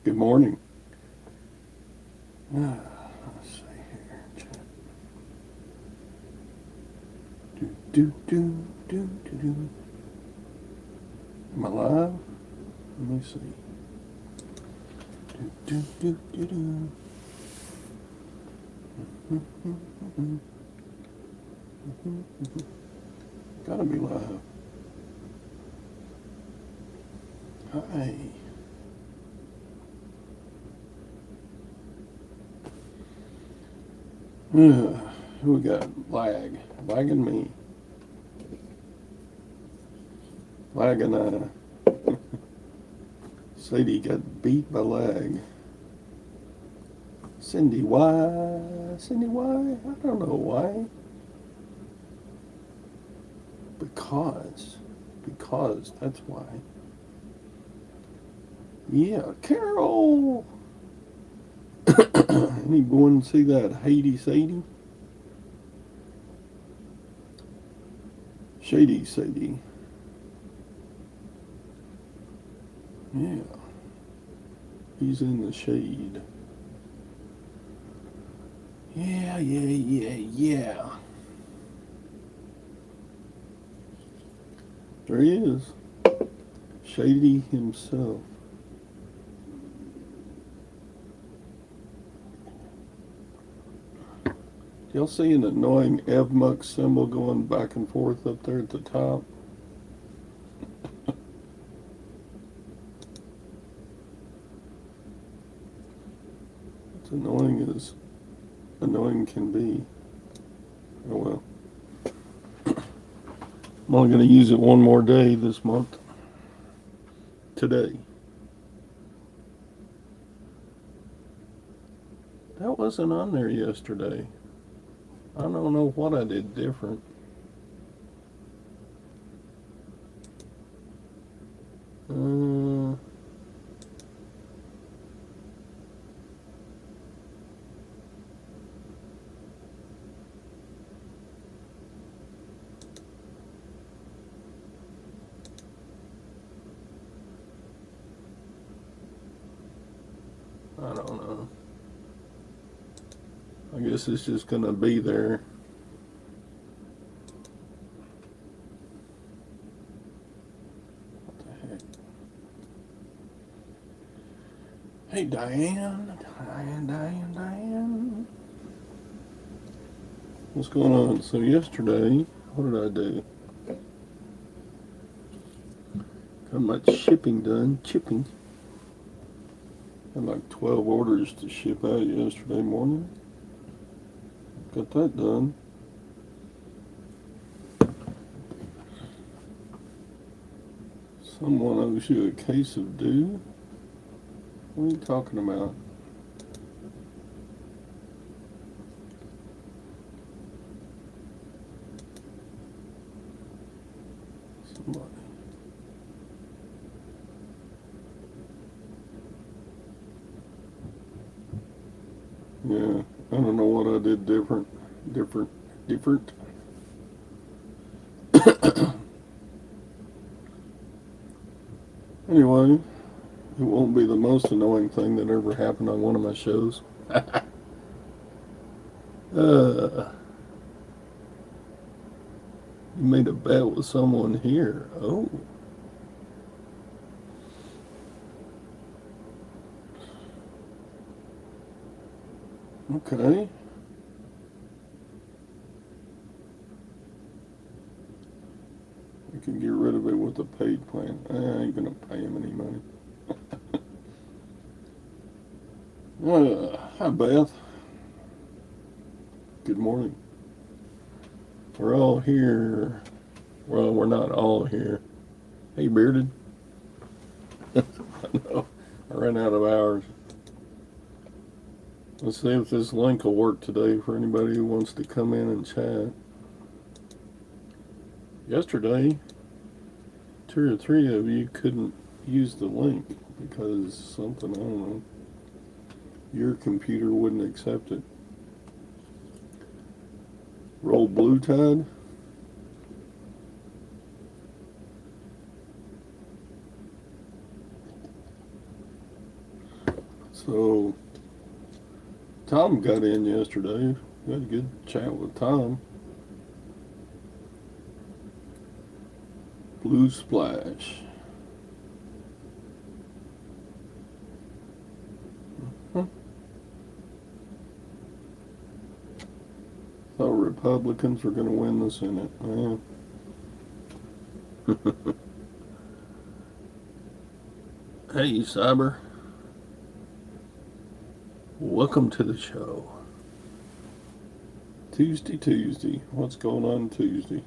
Good morning. Let's see here. Do, do, do, do, do, do. Am I live? Let me see. Do, do, do, do, do. Gotta be live. Hi. Who we got? Lagging me. Lagging Sadie got beat by lag. Cindy, why? Cindy, why? I don't know why. Because, that's why. Yeah, Carol! Anyone see that Haiti Sadie? Shady Sadie. Yeah. He's in the shade. Yeah. There he is. Shady himself. Y'all see an annoying Evmux symbol going back and forth up there at the top? It's annoying as annoying can be. Oh well. I'm only going to use it one more day this month. Today. That wasn't on there yesterday. I don't know what I did different. I don't know. I guess it's just going to be there. What the heck? Hey, Diane. What's going on? So yesterday, what did I do? Got my shipping done. Chipping. Had like 12 orders to ship out yesterday morning. Got that done. Someone owes you a case of dew? What are you talking about? Somebody. Yeah, I don't know what I did different. Anyway, it won't be the most annoying thing that ever happened on one of my shows. You made a bet with someone here. Oh. Okay. You can get rid of it with a paid plan. I ain't gonna pay him any money. Hi, Beth. Good morning. We're all here. Well, we're not all here. Hey, Bearded. I know. I ran out of hours. Let's see if this link will work today for anybody who wants to come in and chat. Yesterday, 2 or 3 of you couldn't use the link because something, I don't know, your computer wouldn't accept it. Roll Blue Tide. So Tom got in yesterday. We had a good chat with Tom. Blue Splash. Huh. Thought Republicans were going to win the Senate. Hey, Cyber. Welcome to the show. Tuesday. What's going on Tuesday?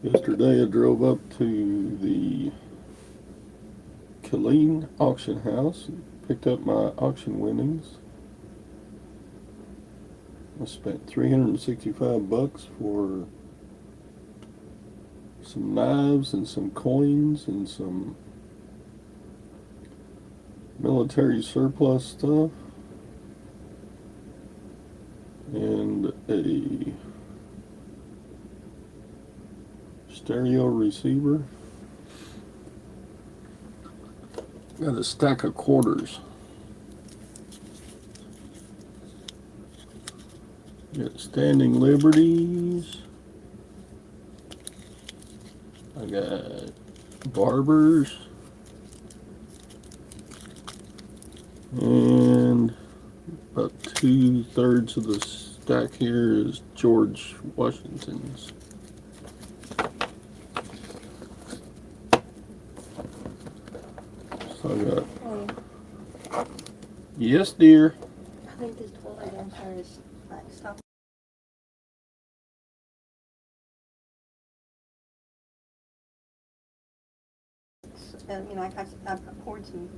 Yesterday I drove up to the Killeen auction house, picked up my auction winnings. I spent $365 for some knives and some coins and some military surplus stuff and a stereo receiver. Got a stack of quarters. Got standing liberties. I got barbers. And about 2/3 of the stack here is George Washington's. So I got. Hey, Yes, dear. I think this toilet answer is like stop. And you know, I poured some.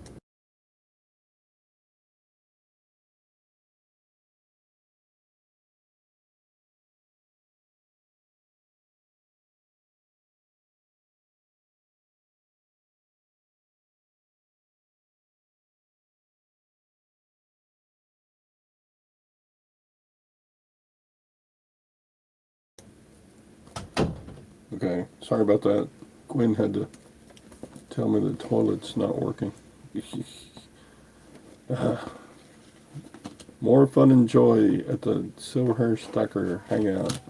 Okay, sorry about that. Gwen had to tell me the toilet's not working. More fun and joy at the Silverhairstacker hangout.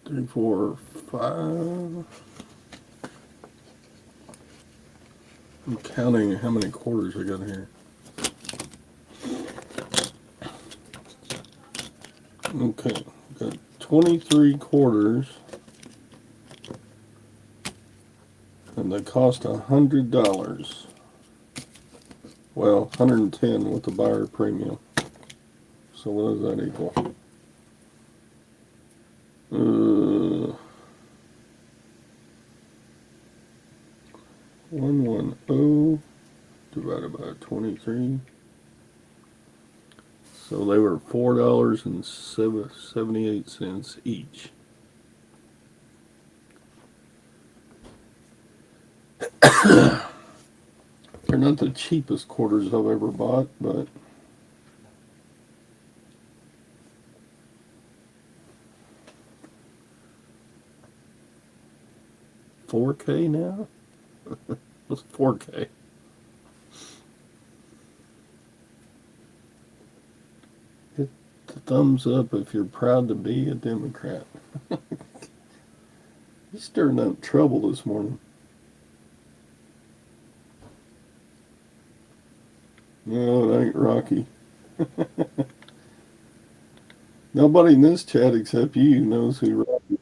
3, 4, 5. I'm counting how many quarters I got here. Okay, got 23 quarters. And they cost $100. Well, 110 with the buyer premium. So what does that equal? 110 divided by 23. So they were $4.78 each. They're not the cheapest quarters I've ever bought, but $4K now? What's $4K? Hit the thumbs up if you're proud to be a Democrat. You're stirring up trouble this morning. No, it ain't Rocky. Nobody in this chat except you knows who Rocky is.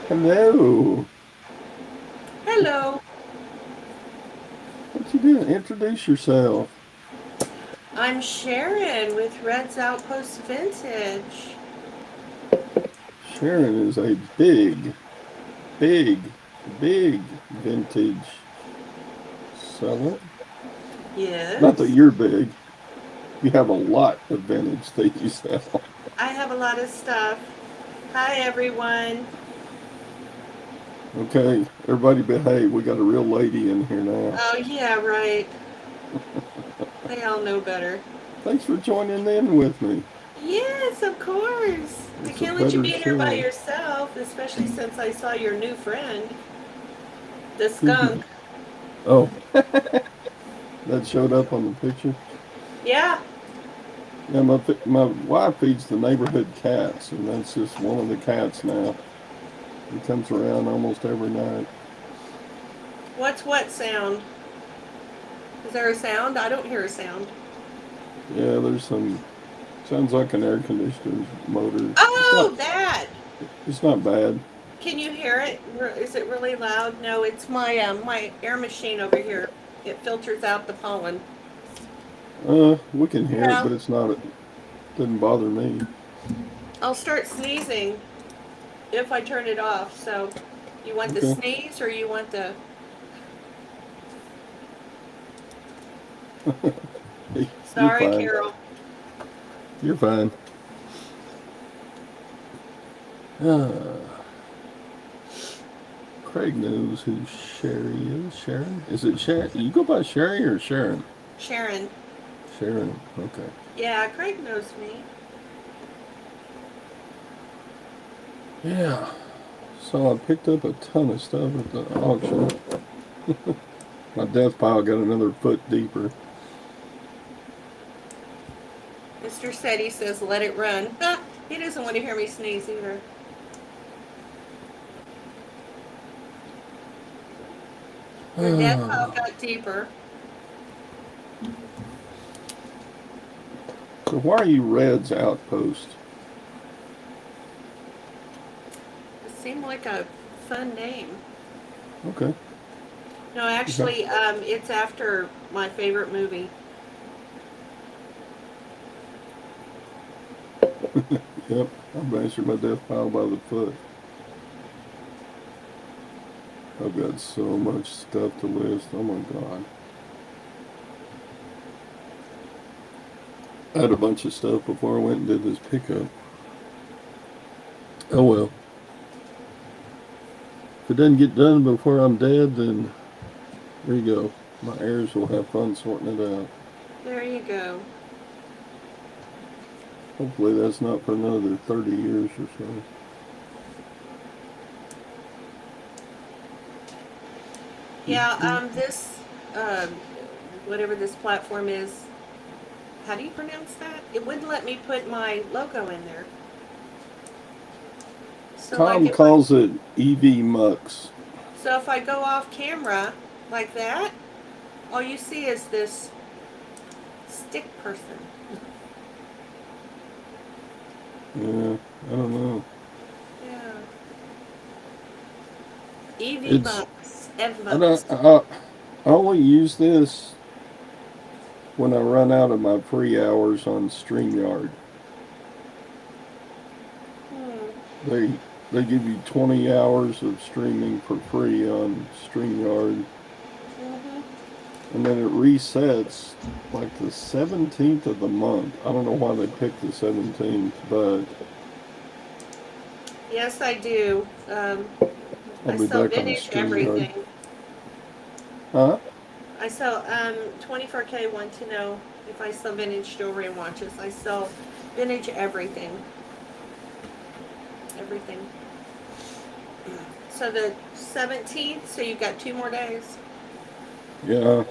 Hello. Hello, What you doing? Introduce yourself. I'm Sharon with Red's Outpost Vintage. Sharon is a big, big vintage seller. Not that Yes, you're big. You have a lot of vintage that you sell. I have a lot of stuff. Hi, everyone. Okay, everybody behave. We got a real lady in here now. Oh, yeah, right. They all know better. Thanks for joining in with me. Yes, of course. I It's a can't let you better be here by show. yourself, especially since I saw your new friend, the skunk. Oh, that showed up on the picture. Yeah. Yeah, my wife feeds the neighborhood cats, and that's just one of the cats now. He comes around almost every night. What's what sound? Is there a sound? I don't hear a sound. Yeah, there's some. Sounds like an air conditioner motor. It's not. Oh, that. It's not bad. Can you hear it? Is it really loud? No, it's my air machine over here. It filters out the pollen. We can hear it, Yeah. but it's not. It doesn't bother me. I'll start sneezing if I turn it off. So, you want the Okay. sneeze or you want the? You're Sorry, fine. Carol. You're fine. Uh, Craig knows who Sherry is. Sharon? Is it Sharon? You go by Sherry or Sharon? Sharon. Sharon. Okay. Yeah, Craig knows me. Yeah. So I picked up a ton of stuff at the auction. My death pile got another foot deeper. Mr. Seti says, let it run. Ah, he doesn't want to hear me sneeze either. Your death pile got deeper. So why are you Red's Outpost? It seemed like a fun name. Okay. No, actually, it's after my favorite movie. Yep. I've answered my death pile by the foot. I've got so much stuff to list. Oh my God. I had a bunch of stuff before I went and did this pickup. Oh well. If it doesn't get done before I'm dead, then there you go. My heirs will have fun sorting it out. There you go. Hopefully that's not for another 30 years or so. Yeah, um, whatever this platform is, how do you pronounce that? It wouldn't let me put my logo in there. So Tom calls it EV Mux. So if I go off camera like that, all you see is this stick person. Yeah, I don't know. Yeah. EV It's bucks. EV I bucks. don't I only use this when I run out of my free hours on StreamYard. Hmm. They give you 20 hours of streaming for free on StreamYard, Mm-hmm. and then it resets like the 17th of the month. I don't know why they picked the 17th, but Yes, I do. I'll I be sell back on vintage StreamYard. everything. Huh? I sell 24K want to know if I sell vintage jewelry and watches. I sell vintage everything. Everything. So the 17th, so you've got 2 more days. Yeah.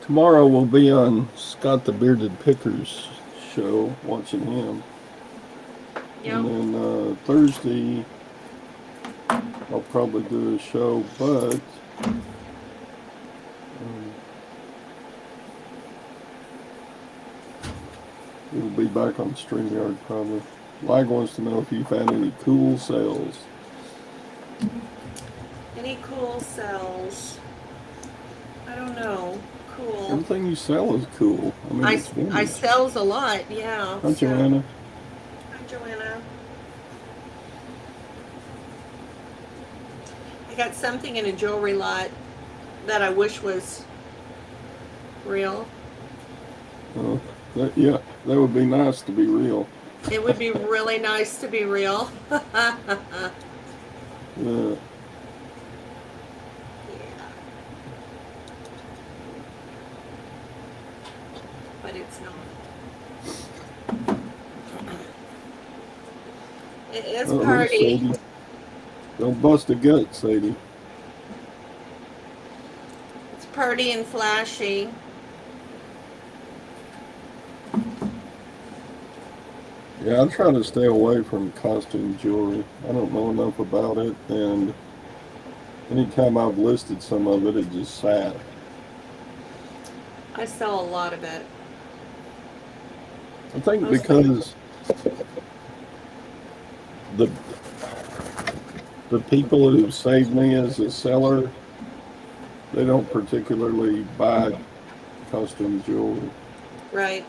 Tomorrow we'll be on Scott the Bearded Picker's show, watching him. Yep. And then Thursday I'll probably do a show, but it'll be back on StreamYard probably. Lag wants to know if you found any cool sales. Any cool sells? I don't know. Cool. Everything you sell is cool. I mean, it's I vintage. sells a lot, yeah. Hi, Joanna. Hi, Joanna. I got something in a jewelry lot that I wish was real. Yeah, that would be nice to be real. It would be really nice to be real. Yeah. But but it's not. It is Oh, party. Sadie. Don't bust a gut, Sadie. It's party and flashy. Yeah, I try to stay away from costume jewelry. I don't know enough about it, and anytime I've listed some of it, it just sat. I sell a lot of it. I think Mostly. because the people who saved me as a seller, they don't particularly buy costume jewelry. Right.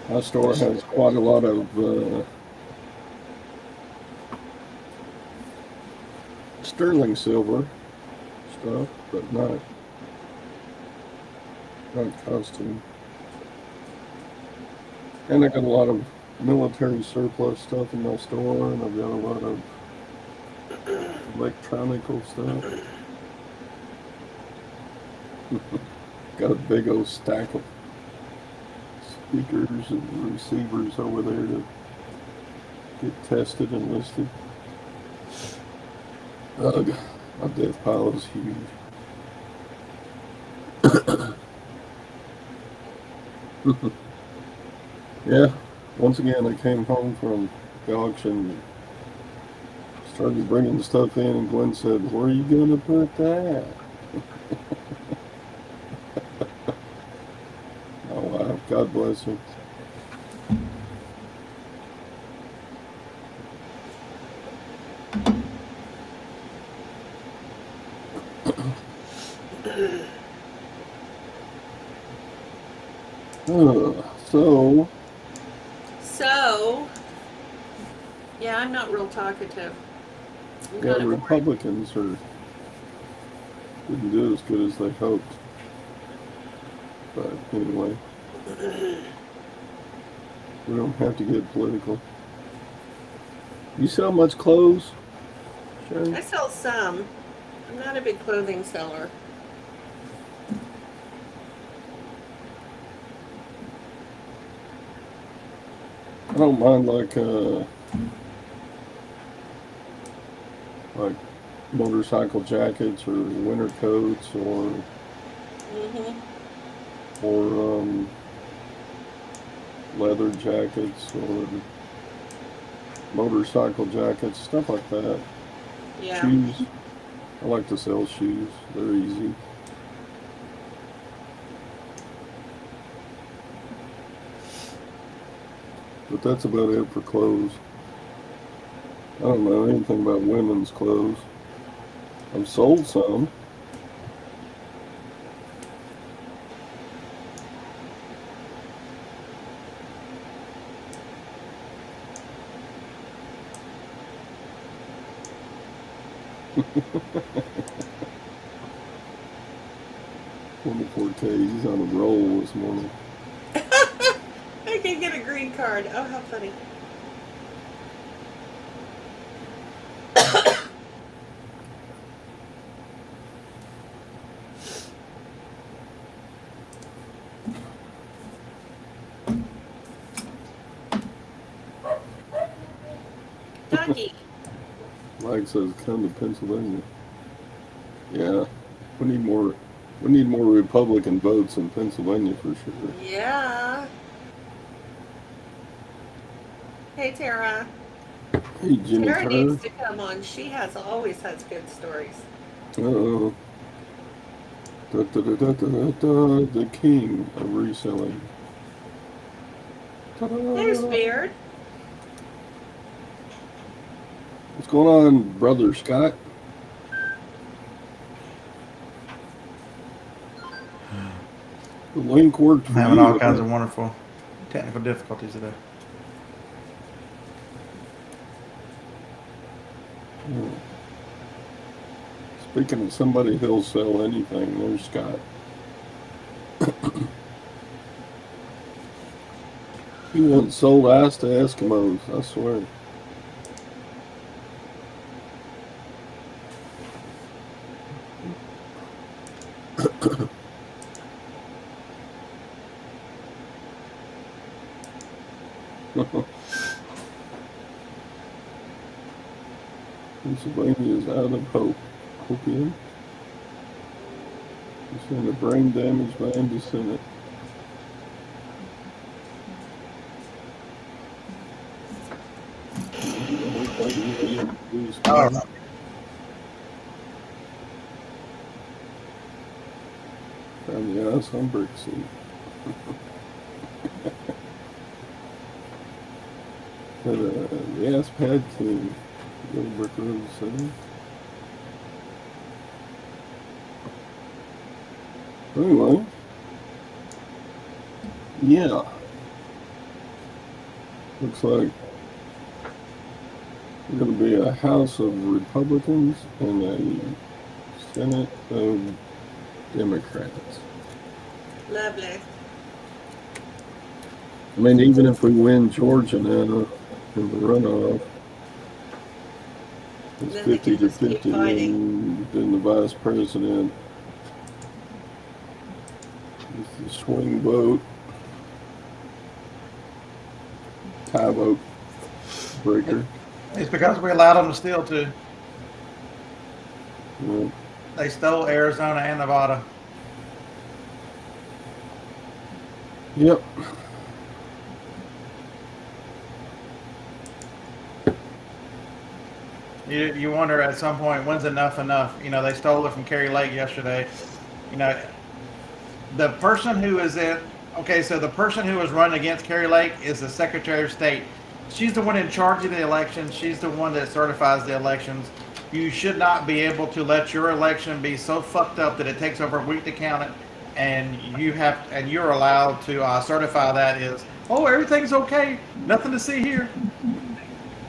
My store has quite a lot of sterling silver stuff, but not costume. And I got a lot of military surplus stuff in my store, and I've got a lot of electronical stuff. Got a big old stack of speakers and receivers over there to get tested and listed. Ugh, my death pile is huge. Yeah, once again, I came home from the auction, started bringing the stuff in, and Glenn said, "Where are you going to put that?" Oh, wow, God bless him. So, Yeah, I'm not real talkative. I'm yeah, kind of boring. Republicans didn't do as good as they hoped. But anyway, we don't have to get political. You sell much clothes, Sharon? I sell some. I'm not a big clothing seller. I don't mind like motorcycle jackets or winter coats or leather jackets or motorcycle jackets, stuff like that. Yeah. Shoes. I like to sell shoes. They're easy. But that's about it for clothes. I don't know anything about women's clothes. I've sold some. He's on a roll this morning. I can get a green card. Oh, how funny. Ducky. Mike says, "Come to Pennsylvania." Yeah, we need more. We need more Republican votes in Pennsylvania for sure. Yeah. Hey, Tara. Hey, Jimmy Tara Carr. needs to come on. She always has good stories. Uh-oh. The king of reselling. Ta-da. There's Beard. What's going on, brother Scott? The link worked for I'm having you. all kinds of wonderful technical difficulties today. Yeah. Speaking of somebody who'll sell anything, there's Scott. He once sold ice to Eskimos, I swear. Pennsylvania is out of hope. Okay. Send a brain damaged man to Senate. All right. Found the ice on brick seat. Had a gas pad team. Little brick road center. Anyway. Yeah. Looks like we're going to be a House of Republicans and a Senate of Democrats. Lovely. I mean, even if we win Georgia now in the runoff, it's Then they 50 can to just keep 50, fighting. and then the vice president is the swing vote, tie vote breaker. It's because we allowed them to steal too. You know. They stole Arizona and Nevada. Yep. You wonder at some point, when's enough enough? You know, they stole it from Kerry Lake yesterday. You know, the person who is in, okay, so the person who was running against Kerry Lake is the Secretary of State. She's the one in charge of the elections. She's the one that certifies the elections. You should not be able to let your election be so fucked up that it takes over a week to count it, and you're allowed to certify that as, oh, everything's okay, nothing to see here.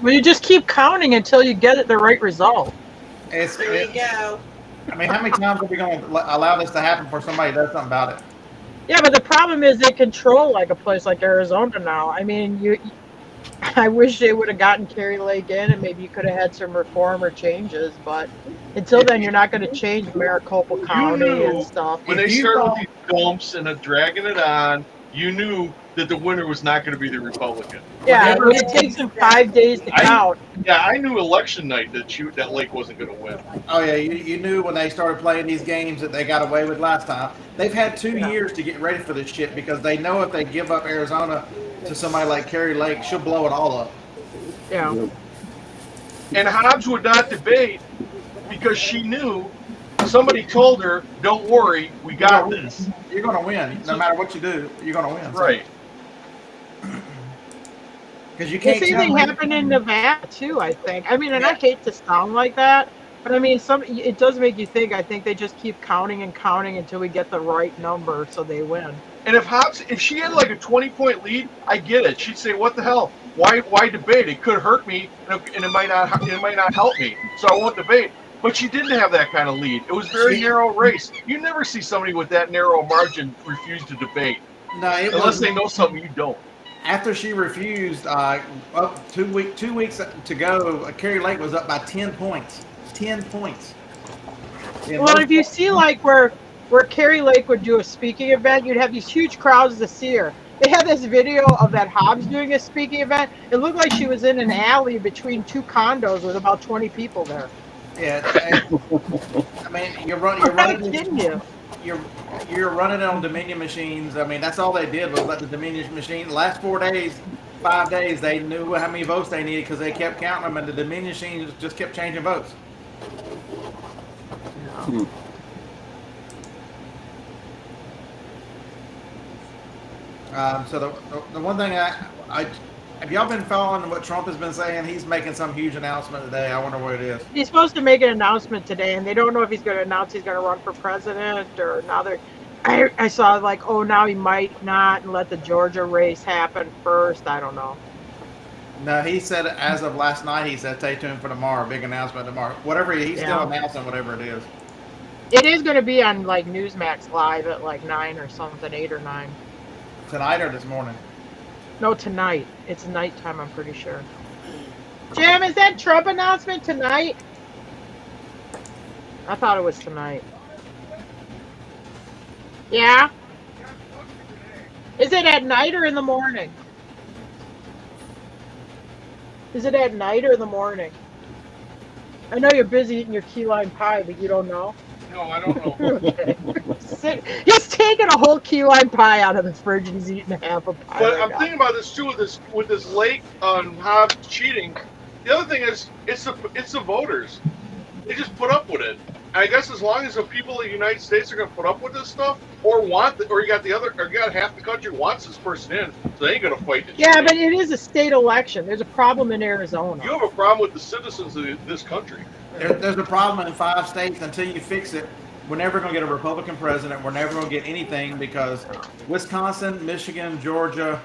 Well, you just keep counting until you get the right result. There you go. I mean, how many times are we going to allow this to happen before somebody does something about it? Yeah, but the problem is they control like a place like Arizona now. I mean, I wish they would have gotten Kerry Lake in, and maybe you could have had some reform or changes. But until then, you're not going to change Maricopa County and stuff. When they started with these dumps and dragging it on, you knew that the winner was not going to be the Republican. Yeah, when it takes them 5 days to count. Yeah, I knew election night that Lake wasn't going to win. Oh yeah, you knew when they started playing these games that they got away with last time. They've had 2 years to get ready for this shit because they know if they give up Arizona to somebody like Kerry Lake, she'll blow it all up. Yeah. Yep. And Hobbs would not debate because she knew somebody told her, "Don't worry, we got this." You're going to win. No matter what you do, you're going to win. Right. Because you The can't same tell thing me. happened in Nevada too, I think. I mean, and I hate to sound like that, but I mean, it does make you think. I think they just keep counting and counting until we get the right number, so they win. And if she had like a 20-point lead, I get it. She'd say, "What the hell? Why debate? It could hurt me, and it might not help me, so I won't debate." But she didn't have that kind of lead. It was a very narrow race. You never see somebody with that narrow margin refuse to debate, No, it unless was they know something you don't. after she refused. Up 2 weeks to go, Kerry Lake was up by 10 points. 10 points. Well, if you see like where Kerry Lake would do a speaking event, you'd have these huge crowds to see her. They had this video of that Hobbs doing a speaking event. It looked like she was in an alley between 2 condos with about 20 people there. Yeah, I mean, you're I'm not running. kidding you. You're running it on Dominion machines. I mean, that's all they did was let the Dominion machine. The last 5 days, they knew how many votes they needed because they kept counting them, and the Dominion machines just kept changing votes. Hmm. So the one thing I have y'all been following what Trump has been saying? He's making some huge announcement today. I wonder what it is. He's supposed to make an announcement today, and they don't know if he's going to announce he's going to run for president or now they're. I saw like, oh, now he might not, and let the Georgia race happen first. I don't know. No, he said as of last night. He said stay tuned for tomorrow. Big announcement tomorrow. Whatever he's still announcing, whatever it is. It is going to be on like Newsmax Live at like 9 or something, 8 or 9. Tonight or this morning. No, tonight. It's nighttime, I'm pretty sure. Jim, is that Trump announcement tonight? I thought it was tonight. Yeah? Is it at night or in the morning? Is it at night or in the morning? I know you're busy eating your key lime pie, but you don't know. No, I don't know. Okay. He's taking a whole key lime pie out of the fridge and he's eating half a pie. But right I'm now. thinking about this too with this lake on Hobbs cheating. The other thing is it's the voters. They just put up with it. I guess as long as the people of the United States are going to put up with this stuff, or you got half the country wants this person in, so they ain't going to fight the Yeah, cheating. but it is a state election. There's a problem in Arizona. You have a problem with the citizens of this country. There's a problem in 5 states. Until you fix it, we're never going to get a Republican president. We're never going to get anything because Wisconsin, Michigan, Georgia,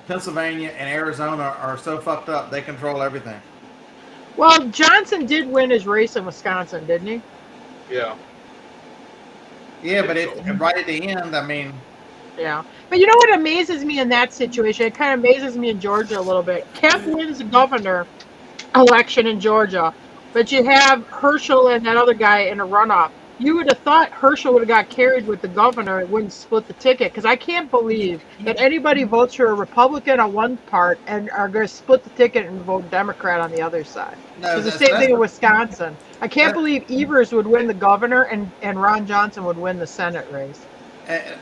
Pennsylvania, and Arizona are so fucked up. They control everything. Well, Johnson did win his race in Wisconsin, didn't he? Yeah. Yeah, but right at the end, I mean, Yeah. But you know what amazes me in that situation? It kind of amazes me in Georgia a little bit. Kemp wins the governor election in Georgia, but you have Herschel and that other guy in a runoff. You would have thought Herschel would have got carried with the governor and wouldn't split the ticket, because I can't believe that anybody votes for a Republican on one part and are going to split the ticket and vote Democrat on the other side. no, It's the same thing in Wisconsin. I can't believe Evers would win the governor and Ron Johnson would win the Senate race.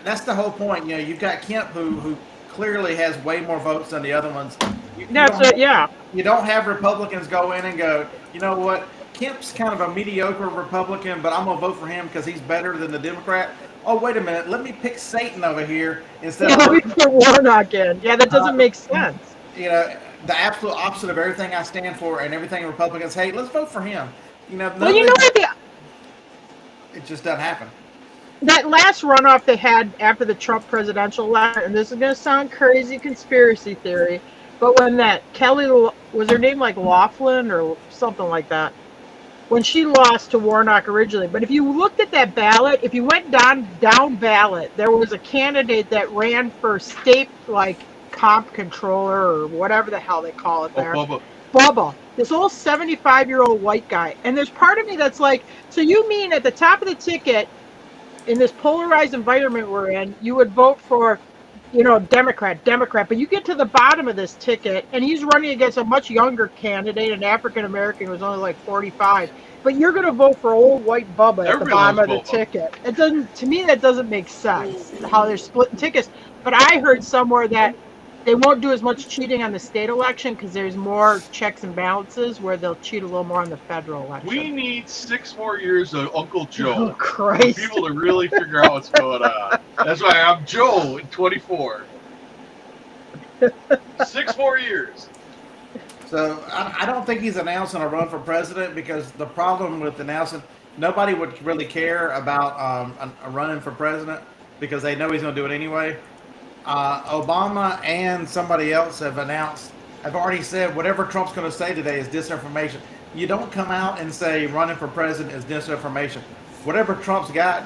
That's the whole point. You know, you've got Kemp who clearly has way more votes than the other ones. You don't have Republicans go in and go, you know what? Kemp's kind of a mediocre Republican, but I'm going to vote for him because he's better than the Democrat. Oh, wait a minute. Let me pick Satan over here instead Yeah, of let me put Warnock in. Yeah, that doesn't make sense. You know, the absolute opposite of everything I stand for and everything Republicans hate. Let's vote for him. You know, Well, you know what? It just doesn't happen. That last runoff they had after the Trump presidential election, and this is going to sound crazy conspiracy theory, but when that Kelly, was her name like Laughlin or something like that, when she lost to Warnock originally. But if you looked at that ballot, if you went down ballot, there was a candidate that ran for state like comp controller or whatever the hell they call it there. Bubba, this old 75-year-old white guy. And there's part of me that's like, so you mean at the top of the ticket, in this polarized environment we're in, you would vote for, you know, Democrat, but you get to the bottom of this ticket and he's running against a much younger candidate, an African American who was only like 45, but you're going to vote for old white Bubba at the bottom of the ticket. It doesn't, to me, that doesn't make sense how they're splitting tickets. But I heard somewhere that they won't do as much cheating on the state election because there's more checks and balances where they'll cheat a little more on the federal election. We need 6 more years of Uncle Joe. Oh, Christ. For people to really figure out what's going on. That's why I'm Joe in 24. 6 more years. So I don't think he's announcing a run for president because the problem with announcing, nobody would really care about a running for president because they know he's going to do it anyway. Obama and somebody else have already said whatever Trump's going to say today is disinformation. You don't come out and say running for president is disinformation. Whatever Trump's got,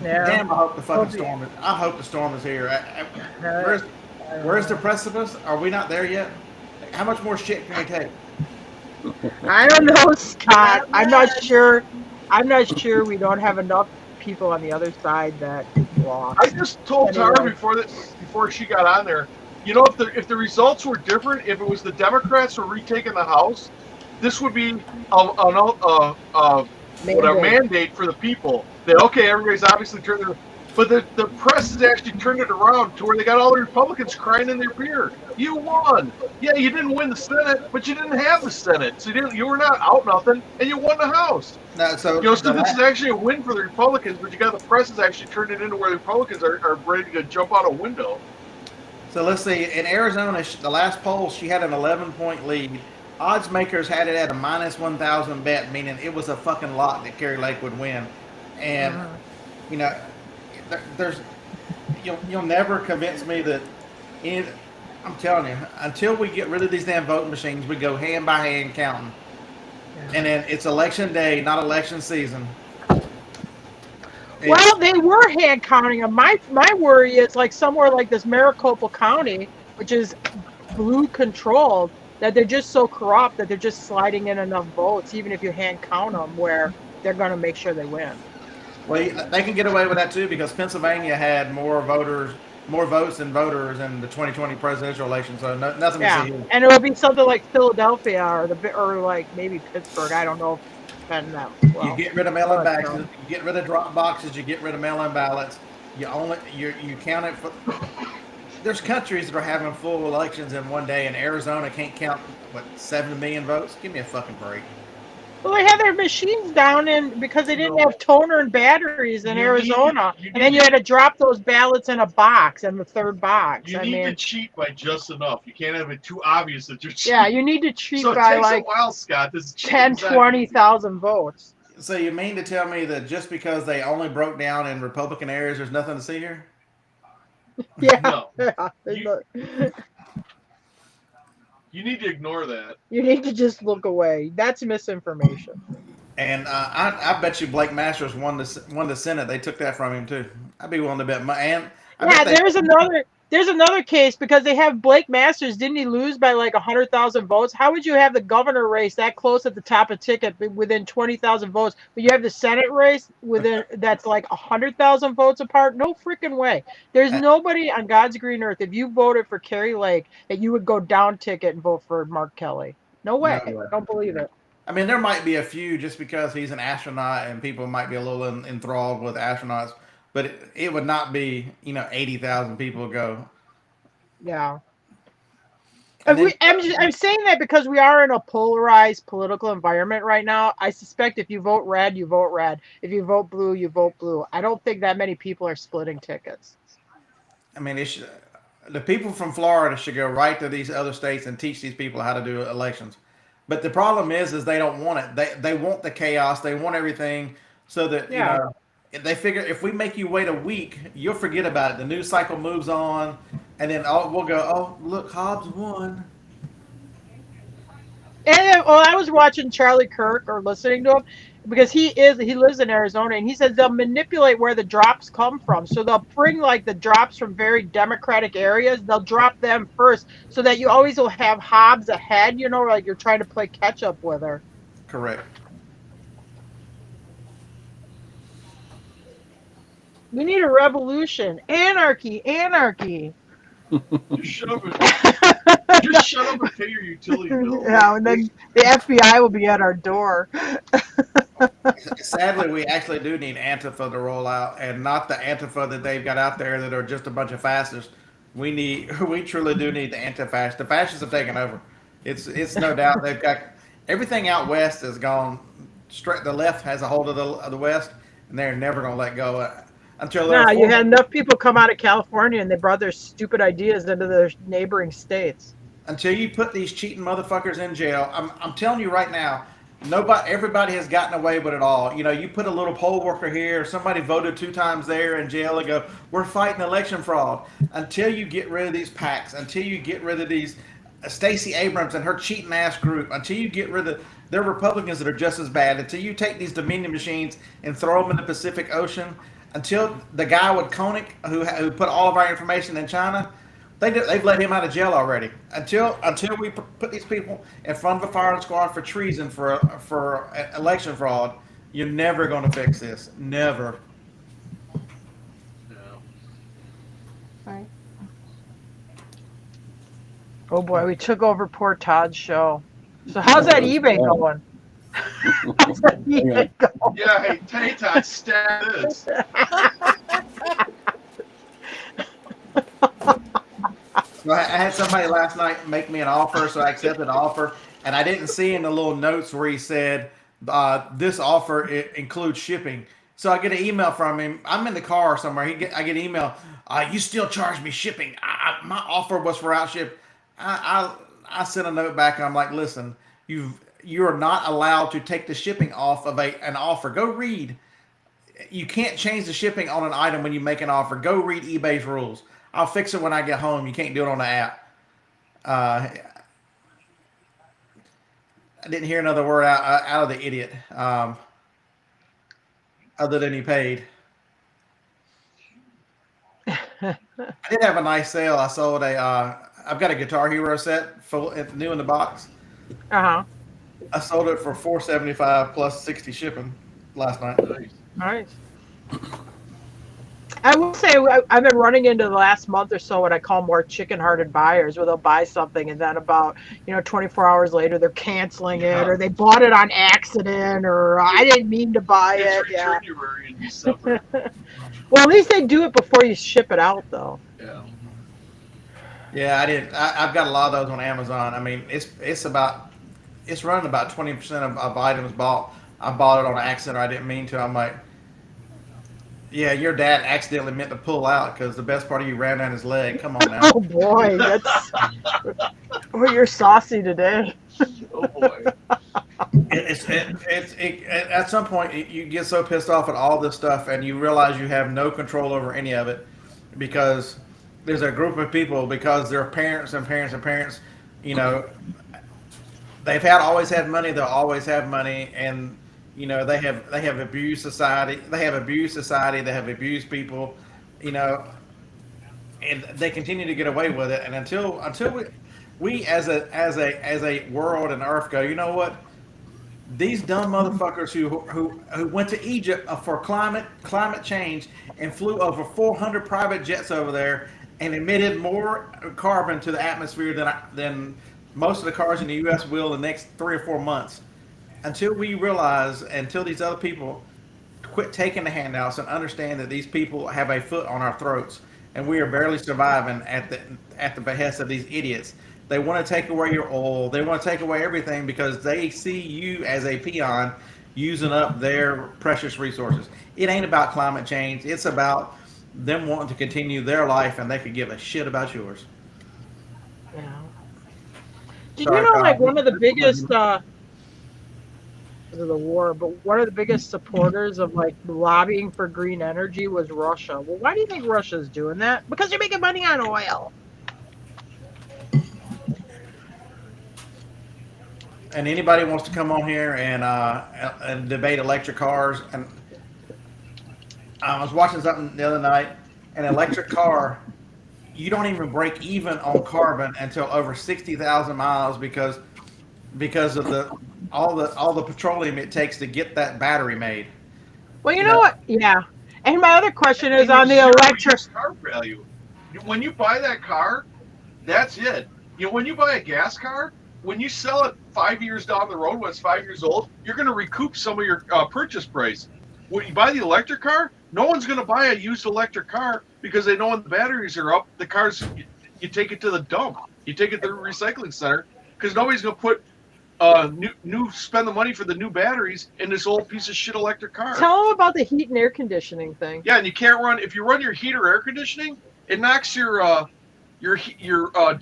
damn, I hope the fucking storm is. I hope the storm is here. Where's the precipice? Are we not there yet? How much more shit can we take? I don't know, Scott. I'm not sure. We don't have enough people on the other side that lost. I just told Tara before she got on there, you know, if the results were different, if it was the Democrats were retaking the House, this would be a mandate for the people. That, okay, everybody's obviously turned their... But the press has actually turned it around to where they got all the Republicans crying in their beer. You won. Yeah, you didn't win the Senate, but you didn't have the Senate. So you were not out nothing, and you won the House. No, so this is actually a win for the Republicans, but you got the press has actually turned it into where the Republicans are ready to jump out a window. So let's see. In Arizona, the last poll, she had an 11-point lead. Odds makers had it at a minus 1,000 bet, meaning it was a fucking lock that Kari Lake would win. And, you know, you'll never convince me that I'm telling you, until we get rid of these damn voting machines, we go hand by hand counting. And then it's election day, not election season. Well, they were hand counting them. My worry is like somewhere like this Maricopa County, which is blue controlled, that they're just so corrupt that they're just sliding in enough votes, even if you hand count them, where they're going to make sure they win. Well, they can get away with that too because Pennsylvania had more voters more votes than voters in the 2020 presidential election. So nothing to Yeah, see here. and it would be something like Philadelphia or like maybe Pittsburgh. I don't know if it's been that You well. get rid of mail-in But boxes. You get rid of drop boxes. You get rid of mail-in ballots. You count it for. There's countries that are having full elections in one day, and Arizona can't count 7 million votes. Give me a fucking break. well, they had their machines down in because they didn't have toner and batteries in Arizona, and then you had to drop those ballots in a box in the third box. You need to cheat by just enough. You can't have it too obvious that you're cheating. Yeah, you need to cheat So it by takes like a while, Scott. This is 10, 20,000 votes. So you mean to tell me that just because they only broke down in Republican areas, there's nothing to see here? Yeah. No. Yeah. You need to ignore that. You need to just look away. That's misinformation. And I bet you Blake Masters won the Senate. They took that from him too. I'd be willing to bet. Yeah, there's another case because they have Blake Masters. Didn't he lose by like 100,000 votes? How would you have the governor race that close at the top of ticket within 20,000 votes, but you have the Senate race within that's like 100,000 votes apart? No freaking way. There's nobody on God's green earth if you voted for Carrie Lake that you would go down ticket and vote for Mark Kelly. No way. No way. Don't believe it. I mean, there might be a few just because he's an astronaut and people might be a little enthralled with astronauts, but it would not be 80,000 people go. Yeah. And then, I'm saying that because we are in a polarized political environment right now. I suspect if you vote red, you vote red. If you vote blue, you vote blue. I don't think that many people are splitting tickets. I mean, the people from Florida should go right to these other states and teach these people how to do elections. But the problem is they don't want it. They want the chaos. They want everything so that they figure if we make you wait a week, you'll forget about it. The news cycle moves on, and then we'll go, oh look, Hobbs won. And well, I was watching Charlie Kirk or listening to him because he lives in Arizona, and he says they'll manipulate where the drops come from. So they'll bring like the drops from very Democratic areas. They'll drop them first so that you always will have Hobbs ahead, like you're trying to play catch up with her. Correct. We need a revolution. Anarchy. Just shut up and pay your utility bill. Yeah, and then the FBI will be at our door. Sadly, we actually do need Antifa to roll out, and not the Antifa that they've got out there that are just a bunch of fascists. We truly do need the anti-fascists. The fascists have taken over. It's no doubt they've got everything out west has gone straight. The left has a hold of the west, and they're never going to let go until. No, you had enough people come out of California, and they brought their stupid ideas into the neighboring states. Until you put these cheating motherfuckers in jail, I'm telling you right now. Everybody has gotten away with it all. You put a little poll worker here, somebody voted 2 times there in jail and go, we're fighting election fraud. Until you get rid of these PACs, until you get rid of these Stacey Abrams and her cheating ass group, until you get rid of their Republicans that are just as bad, until you take these Dominion machines and throw them in the Pacific Ocean, until the guy with Koenig who put all of our information in China, they've let him out of jail already. Until we put these people in front of a firing squad for treason for election fraud, you're never going to fix this. Never. Yeah. Right. Oh boy, we took over poor Todd's show. So how's that eBay going? How's that eBay going? Yeah, hey Todd, stat this. So I had somebody last night make me an offer, so I accepted the offer, and I didn't see in the little notes where he said this offer includes shipping. So I get an email from him. I'm in the car somewhere. I get an email. You still charge me shipping? My offer was for out ship. I sent a note back, and I'm like, listen, you are not allowed to take the shipping off of an offer. Go read. You can't change the shipping on an item when you make an offer. Go read eBay's rules. I'll fix it when I get home. You can't do it on the app. I didn't hear another word out of the idiot, other than he paid. I did have a nice sale. I sold I've got a Guitar Hero set full, new in the box. Uh-huh. I sold it for $475 plus 60 shipping last night. Nice. I will say I've been running into the last month or so what I call more chicken-hearted buyers, where they'll buy something and then about 24 hours later they're canceling it, or they bought it on accident, or I didn't mean to buy It's it. Yeah. January and December. Well, at least they do it before you ship it out, though. Yeah. Yeah, I did. I've got a lot of those on Amazon. I mean, it's running about 20% of items bought. I bought it on accident, or I didn't mean to. I'm like, yeah, your dad accidentally meant to pull out because the best part of you ran down his leg. Come on now. Oh boy, that's. Oh, you're saucy today. Oh boy. At some point you get so pissed off at all this stuff and you realize you have no control over any of it because there's a group of people because their parents and parents and parents, you know, they've always had money, they'll always have money, and they have abused society, they have abused people, you know, and they continue to get away with it, and until we as a world and earth go, you know what? These dumb motherfuckers who went to Egypt for climate change and flew over 400 private jets over there and emitted more carbon to the atmosphere than most of the cars in the U.S. will in the next 3 or 4 months. Until these other people quit taking the handouts and understand that these people have a foot on our throats and we are barely surviving at the behest of these idiots. They want to take away your oil. They want to take away everything because they see you as a peon using up their precious resources. It ain't about climate change. It's about them wanting to continue their life, and they could give a shit about yours. Yeah. Did Sorry, you know, Kyle. like, one of the biggest, because of the war, but one of the biggest supporters of, like, lobbying for green energy was Russia. Well, why do you think Russia's doing that? Because they're making money on oil. And anybody wants to come on here and debate electric cars, and I was watching something the other night, an electric car, you don't even break even on carbon until over 60,000 miles because of all the petroleum it takes to get that battery made. Well, you know what? Yeah. And my other question is on the Zero electric. use car value. When you buy that car, that's it. When you buy a gas car, when you sell it 5 years down the road when it's 5 years old, you're going to recoup some of your purchase price. When you buy the electric car, no one's going to buy a used electric car because they know when the batteries are up, the cars, you take it to the dump. You take it to the recycling center because nobody's going to put spend the money for the new batteries in this old piece of shit electric car. Tell them about the heat and air conditioning thing. Yeah, and you can't run, if you run your heater air conditioning, it knocks your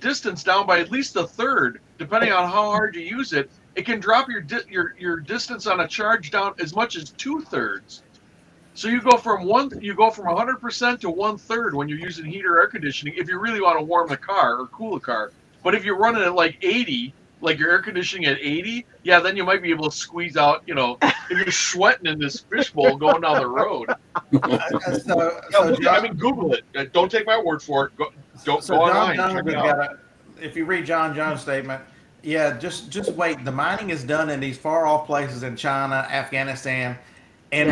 distance down by at least a third, depending on how hard you use it. It can drop your distance on a charge down as much as 2/3. So you go from 100% to 1/3 when you're using heater air conditioning if you really want to warm the car or cool the car. But if you're running at like 80, like your air conditioning at 80, yeah, then you might be able to squeeze out, if you're sweating in this fishbowl going down the road. Google it. Don't take my word for it. Go online. Check it out. If you read John Jones' statement, yeah, just wait. The mining is done in these far off places in China, Afghanistan, and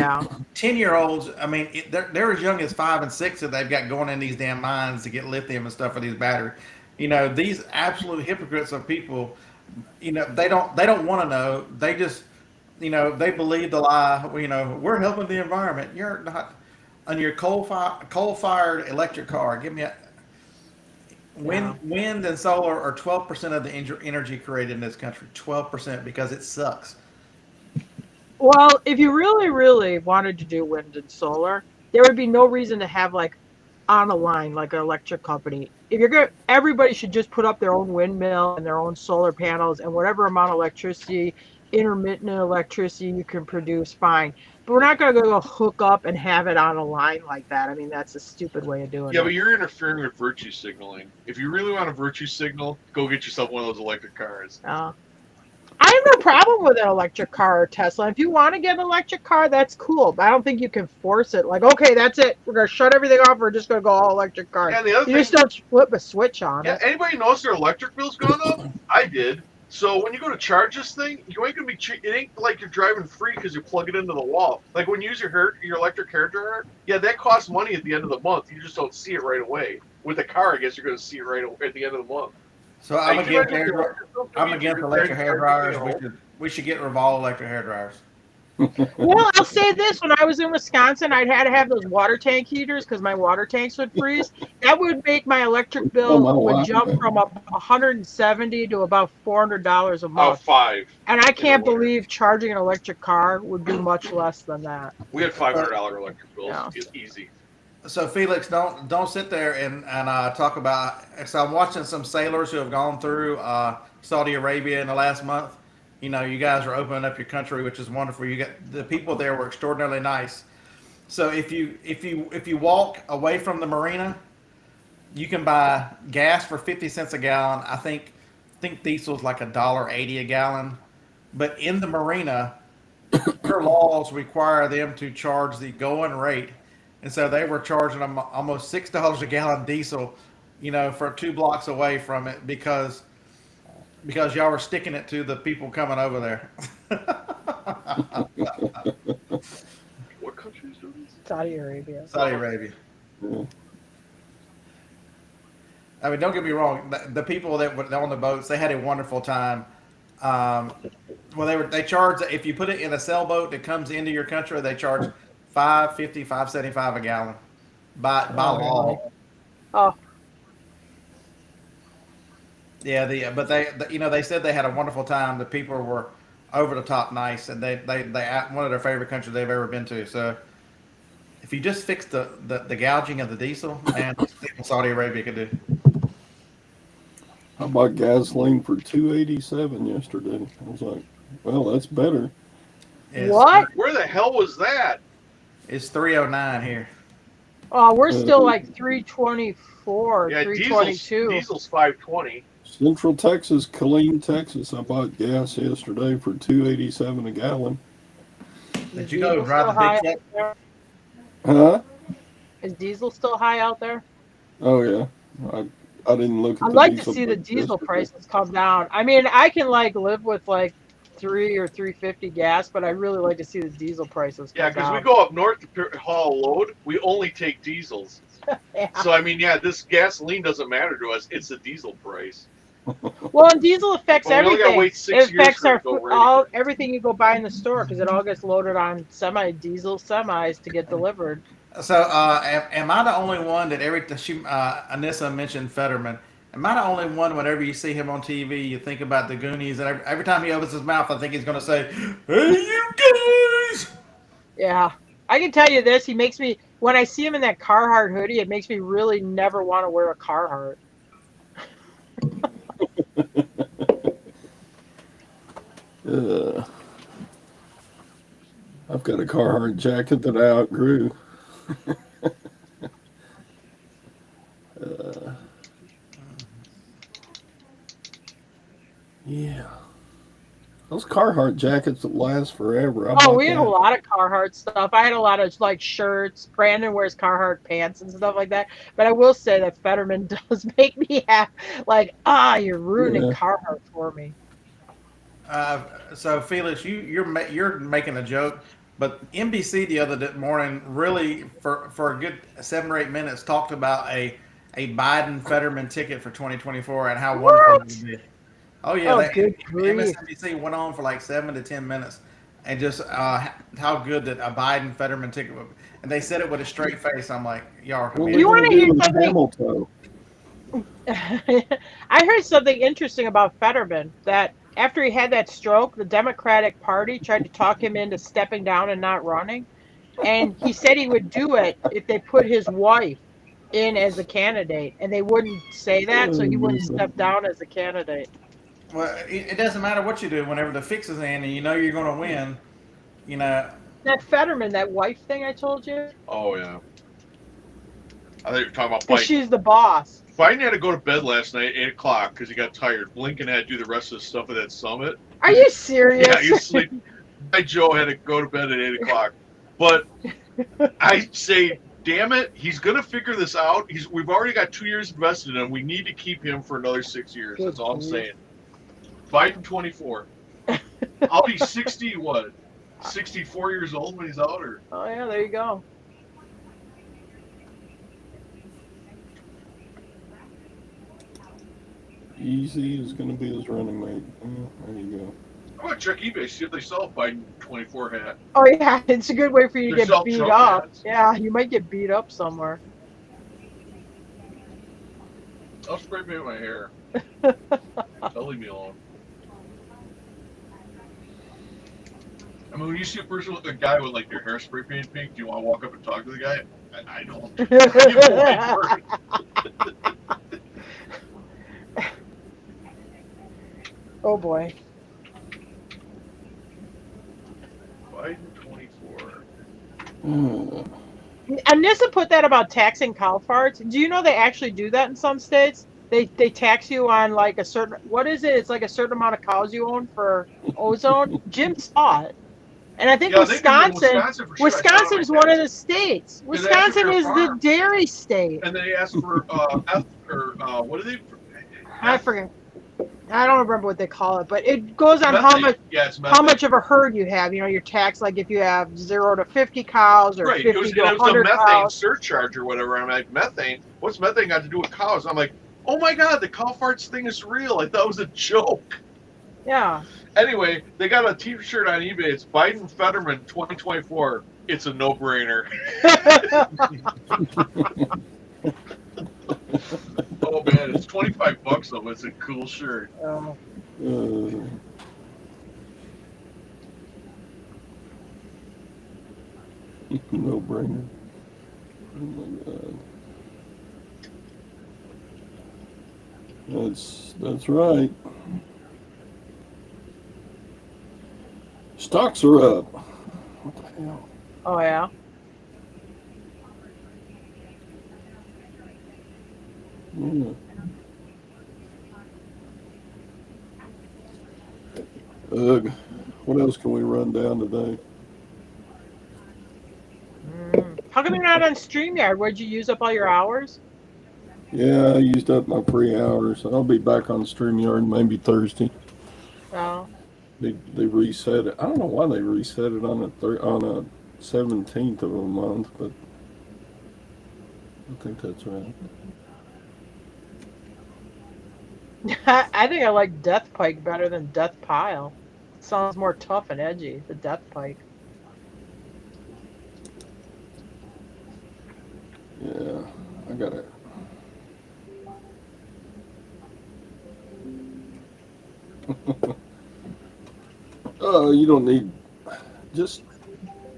10-year-olds. I mean, they're as young as 5 and 6 that they've got going in these damn mines to get lithium and stuff for these batteries. These absolute hypocrites of people. They don't want to know. They just, they believe the lie. We're helping the environment. You're not on your coal-fired electric car. Give me a wind and solar are 12% of the energy created in this country. 12% because it sucks. Well, if you really, really wanted to do wind and solar, there would be no reason to have like on a line like an electric company. If you're good, everybody should just put up their own windmill and their own solar panels and whatever amount of electricity, intermittent electricity you can produce, fine. But we're not going to go hook up and have it on a line like that. I mean, that's a stupid way of doing it. Yeah, but you're interfering with virtue signaling. If you really want a virtue signal, go get yourself one of those electric cars. I have no problem with an electric car or Tesla. If you want to get an electric car, that's cool. But I don't think you can force it. Like, okay, that's it. We're going to shut everything off. We're just going to go all electric cars. Yeah, the other you just don't flip a switch on it. Anybody notice their electric bill's gone up? I did. So when you go to charge this thing, you ain't gonna be. It ain't like you're driving free because you plug it into the wall. Like when you use your electric hair dryer, yeah, that costs money at the end of the month. You just don't see it right away. With a car, I guess you're gonna see it right at the end of the month. So I'm Hey, can you against imagine if you I'm against electric hair dryers. We should get Revolve electric hair dryers. Well, I'll say this: when I was in Wisconsin, I'd had to have those water tank heaters because my water tanks would freeze. That would make my electric bill would jump from $170 to about $400 a Oh, month. 5. And I can't believe charging an electric car would be much less than that. We had $500 electric bills. Yeah. It's easy. So Felix, don't sit there and talk about. So I'm watching some sailors who have gone through Saudi Arabia in the last month. You know, you guys are opening up your country, which is wonderful. You get the people there were extraordinarily nice. So if you walk away from the marina, you can buy gas for 50 cents a gallon. I think diesel's like $1.80 a gallon. But in the marina, their laws require them to charge the going rate. And so they were charging them almost $6 a gallon diesel, you know, for 2 blocks away from it because y'all were sticking it to the people coming over there. What country is doing this? Saudi Arabia. Saudi Arabia. Yeah. I mean, don't get me wrong. The people that were on the boats, they had a wonderful time. Well, they charge, if you put it in a sailboat that comes into your country, they charge $5.50, $5.75 a gallon by law. Oh, Yeah, but they said they had a wonderful time. The people were over the top nice, and they one of their favorite countries they've ever been to. So if you just fix the gouging of the diesel, man, Saudi Arabia could do. I bought gasoline for $2.87 yesterday. I was like, well, that's better. what? Where the hell was that? It's 309 here. Oh, we're still like 324, Yeah, 322. diesel's 520. Central Texas, Killeen, Texas. I bought gas yesterday for $2.87 a gallon. Did you go drive the big truck? Huh? Is diesel still high out there? Oh yeah. I didn't look at I'd the like to diesel see the price diesel yesterday. prices come down. I mean, I can like live with like 3 or 350 gas, but I really like to see the diesel prices come Yeah, because down. we go up north to haul a load. We only take diesels. Yeah. So, I mean, yeah, this gasoline doesn't matter to us. It's the diesel price. Well, and diesel affects Well, we only gotta everything. wait 6 It years affects for it our to go right all again. everything you go buy in the store because it all gets loaded on diesel semis to get delivered. So, am I the only one that Anissa mentioned Fetterman? Am I the only one whenever you see him on TV, you think about the Goonies, and every time he opens his mouth, I think he's going to say, "Hey, you guys!" Yeah, I can tell you this: he makes me when I see him in that Carhartt hoodie, it makes me really never want to wear a Carhartt. I've got a Carhartt jacket that I outgrew. Yeah. Those Carhartt jackets that last forever. Oh, we had a lot of Carhartt stuff. I had a lot of like shirts. Brandon wears Carhartt pants and stuff like that. But I will say that Fetterman does make me like, you're ruining Carhartt for me. So Felix, you're making a joke, but NBC the other morning really for a good 7 or 8 minutes talked about a Biden Fetterman ticket for 2024 and how wonderful it would be. Oh yeah, good grief. MSNBC went on for like 7 to 10 minutes, and just how good that a Biden Fetterman ticket would be. And they said it with a straight face. I'm like, y'all are comedians. You want to hear something? Hamilton. I heard something interesting about Fetterman, that after he had that stroke, the Democratic Party tried to talk him into stepping down and not running. And he said he would do it if they put his wife in as a candidate. And they wouldn't say that, so he wouldn't step down as a candidate. Well, it doesn't matter what you do. Whenever the fix is in and you know you're going to win, you know. That Fetterman, that wife thing I told you? Oh, yeah. I thought you were talking about 'Cause Biden. she's the boss. Biden had to go to bed last night at 8 o'clock because he got tired. Blinken had to do the rest of the stuff at that summit. Are you serious? Yeah, he was sleeping. My Joe had to go to bed at 8 o'clock. But I say, damn it, he's going to figure this out. We've already got 2 years invested in him. We need to keep him for another 6 years. That's all I'm saying. Biden 24. I'll be 60. What? 64 years old when he's out, or Oh yeah, there you go. Easy is going to be his running mate. There you go. I'm gonna check eBay, see if they sell a Biden 24 hat. Oh yeah, it's a good way for you to They get sell beat Trump up. hats. Yeah, you might get beat up somewhere. I'll spray paint my hair. Don't leave me alone. I mean, when you see a person with a guy with like their hair spray painted pink, do you want to walk up and talk to the guy? I don't. Oh boy. Biden 24. Anissa put that about taxing cow farts. Do you know they actually do that in some states? They tax you on like a certain, what is it? It's like a certain amount of cows you own for ozone. Jim saw it. And I think Yeah, they can do it in Wisconsin, Wisconsin for sure. I saw it on Wisconsin's my one of taxes. the states. Because they asked if Wisconsin you're a is the farm. dairy state. And they asked for what do they? I forget. I don't remember what they call it, but it goes on how Methane. much Yeah, it's how methane. much of a herd you have. You know, your tax, like if you have 0 to 50 cows or Right. 50 It was to a 100 methane cows. surcharge or whatever. I'm like, methane? What's methane got to do with cows? I'm like, oh my god, the cow farts thing is real. I thought it was a joke. Yeah. Anyway, they got a T-shirt on eBay. It's Biden Fetterman 2024. It's a no-brainer. Oh man, it's $25 though. It's a cool shirt. Oh. No brainer. Oh my god. That's right. Stocks are up. What the hell? Oh yeah. Yeah. Ugh. What else can we run down today? How come you're not on StreamYard? Where'd you use up all your hours? Yeah, I used up my free hours. I'll be back on StreamYard maybe Thursday. Oh. They reset it. I don't know why they reset it on a 17th of a month, but I think that's right. I think I like Death Pike better than Death Pile. It sounds more tough and edgy, the Death Pike. Yeah, I got it. You don't need, just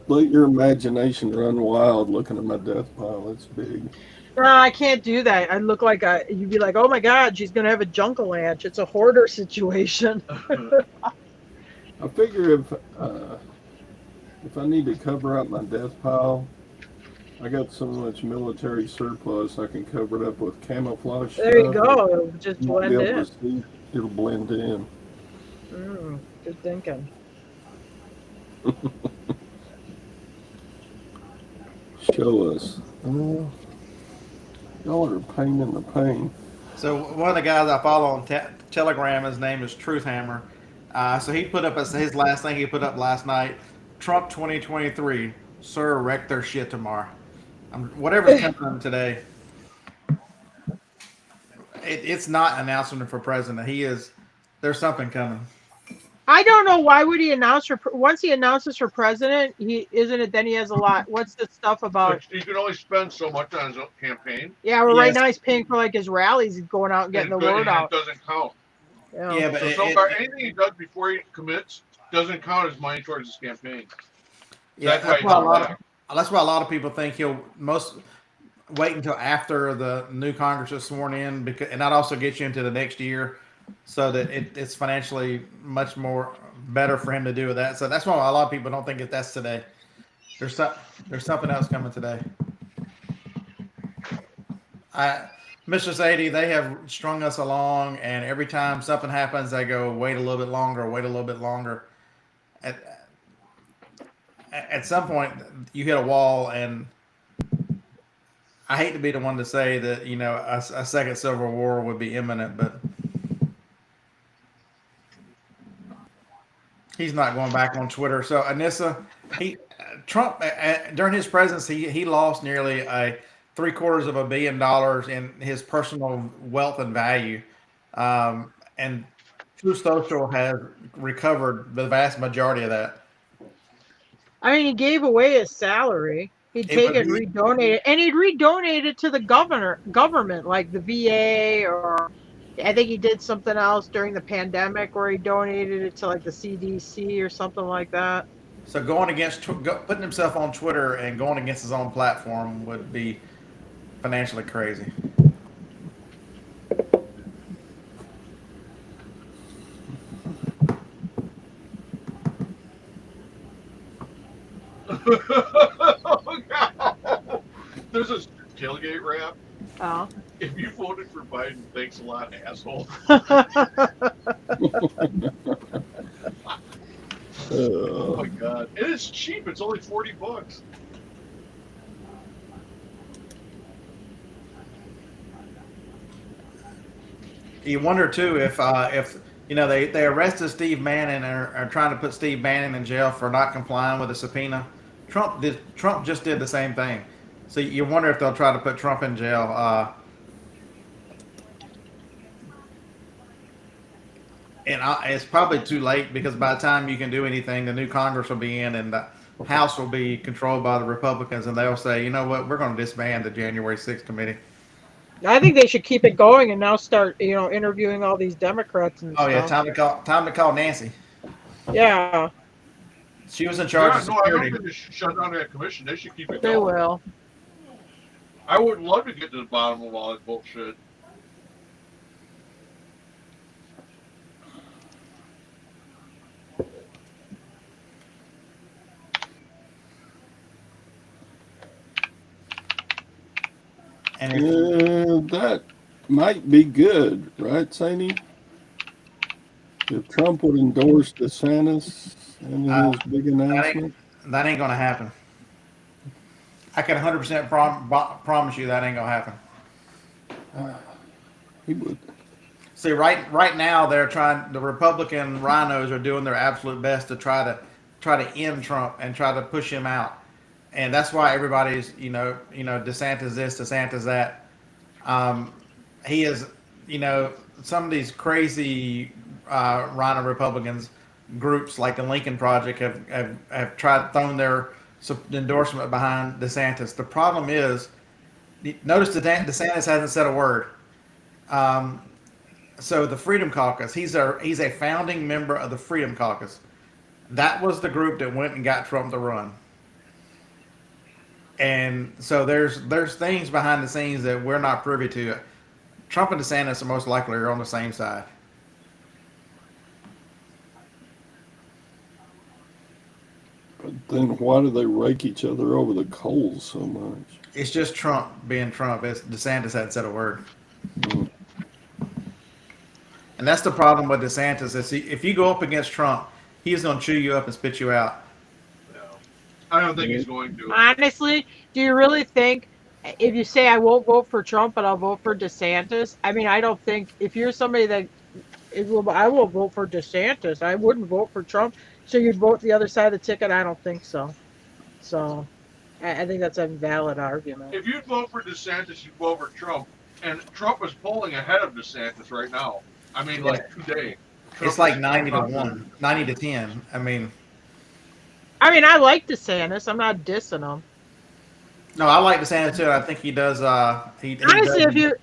let your imagination run wild looking at my death pile. It's big. No, I can't do that. I look like you'd be like, oh my god, she's gonna have a jungle ranch. It's a hoarder situation. I figure if I need to cover up my death pile, I got so much military surplus I can cover it up with camouflage. There you stuff. go. It'll just You won't blend be able in. to see. It'll blend in. Good thinking. Show us. Y'all are a pain in the pain. So one of the guys I follow on Telegram, his name is Truth Hammer. So he put up his last thing he put up last night. Trump 2023. Sir, wreck their shit tomorrow. Whatever's coming today. It's not announcing him for president. There's something coming. I don't know why would he announce for once he announces for president. He isn't it. Then he has a lot. What's the stuff about? You can only spend so much on his own campaign. Yeah, well, right Yes. now he's paying for like his rallies. He's going out and getting the word out. It doesn't count. Yeah, but So anything he does before he commits doesn't count as money towards his campaign. yeah, That's why that's why a lot of people think he'll wait until after the new Congress is sworn in, and that also gets you into the next year, so that it's financially much more better for him to do with that. So that's why a lot of people don't think that's today. There's something else coming today. Mr. Sadie, they have strung us along, and every time something happens, they go, wait a little bit longer, wait a little bit longer. At some point, you hit a wall, and I hate to be the one to say that, a second civil war would be imminent, but He's not going back on Twitter. So Anissa, Trump during his presidency, he lost nearly a $750 million in his personal wealth and value, and True Social has recovered the vast majority of that. I mean, he gave away his salary. He'd It take would it and be redonate it, and he'd redonate it to the government, like the VA, or I think he did something else during the pandemic where he donated it to like the CDC or something like that. so going against putting himself on Twitter and going against his own platform would be financially crazy. Oh, God. There's a tailgate rap. Oh. If you voted for Biden, thanks a lot, asshole. Oh my God. And it's cheap. It's only $40. You wonder too if they arrested Steve Bannon and are trying to put Steve Bannon in jail for not complying with a subpoena. Trump just did the same thing. So you wonder if they'll try to put Trump in jail. It's probably too late because by the time you can do anything, the new Congress will be in and the House will be controlled by the Republicans, and they'll say, you know what, we're going to disband the January 6th committee. I think they should keep it going and now start, interviewing all these Democrats and Oh yeah, stuff. time to call Nancy. Yeah, She was in charge of No, I don't security. think they should shut down that commission. They should keep it they going. will. I would love to get to the bottom of all that bullshit. And if, That might be good, right, Sadie? If Trump would endorse DeSantis in his big announcement. that ain't gonna happen. I can 100% promise you that ain't gonna happen. He would. See, right now the Republican rhinos are doing their absolute best to try to end Trump and try to push him out, and that's why everybody's DeSantis this, DeSantis that. He is, some of these crazy rhino Republicans groups like the Lincoln Project have tried thrown their endorsement behind DeSantis. The problem is, notice that DeSantis hasn't said a word. So the Freedom Caucus, he's a founding member of the Freedom Caucus. That was the group that went and got Trump to run. And so there's things behind the scenes that we're not privy to. Trump and DeSantis are most likely on the same side. But then why do they rake each other over the coals so much? It's just Trump being Trump. DeSantis hadn't said a word. Mm. And that's the problem with DeSantis. If you go up against Trump, he's going to chew you up and spit you out. No. I don't think he's going to. Honestly, do you really think if you say I won't vote for Trump but I'll vote for DeSantis? I mean, I don't think if you're somebody that I will vote for DeSantis. I wouldn't vote for Trump. So you'd vote the other side of the ticket? I don't think so. So I think that's a valid argument. If you'd vote for DeSantis, you'd vote for Trump. And Trump is polling ahead of DeSantis right now. I mean, like today. Trump It's like is 90-1, 90-10. I mean, I like DeSantis. I'm not dissing him. no, I like DeSantis too. I think he does. He Honestly, does.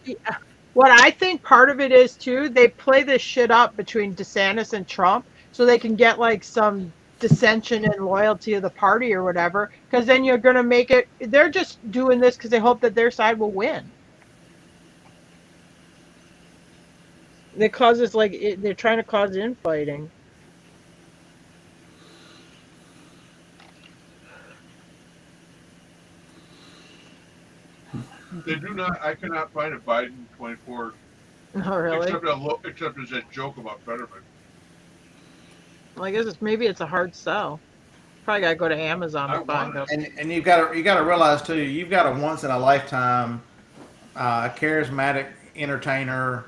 what I think part of it is too, they play this shit up between DeSantis and Trump so they can get like some dissension and loyalty of the party or whatever. Because then you're gonna make it. They're just doing this because they hope that their side will win. It causes they're trying to cause infighting. They do not. I cannot find a Biden 24. Oh, really? Except there's that joke about Fetterman. Well, I guess maybe it's a hard sell. Probably gotta go to Amazon to find them. And you got to realize too, you've got a once in a lifetime charismatic entertainer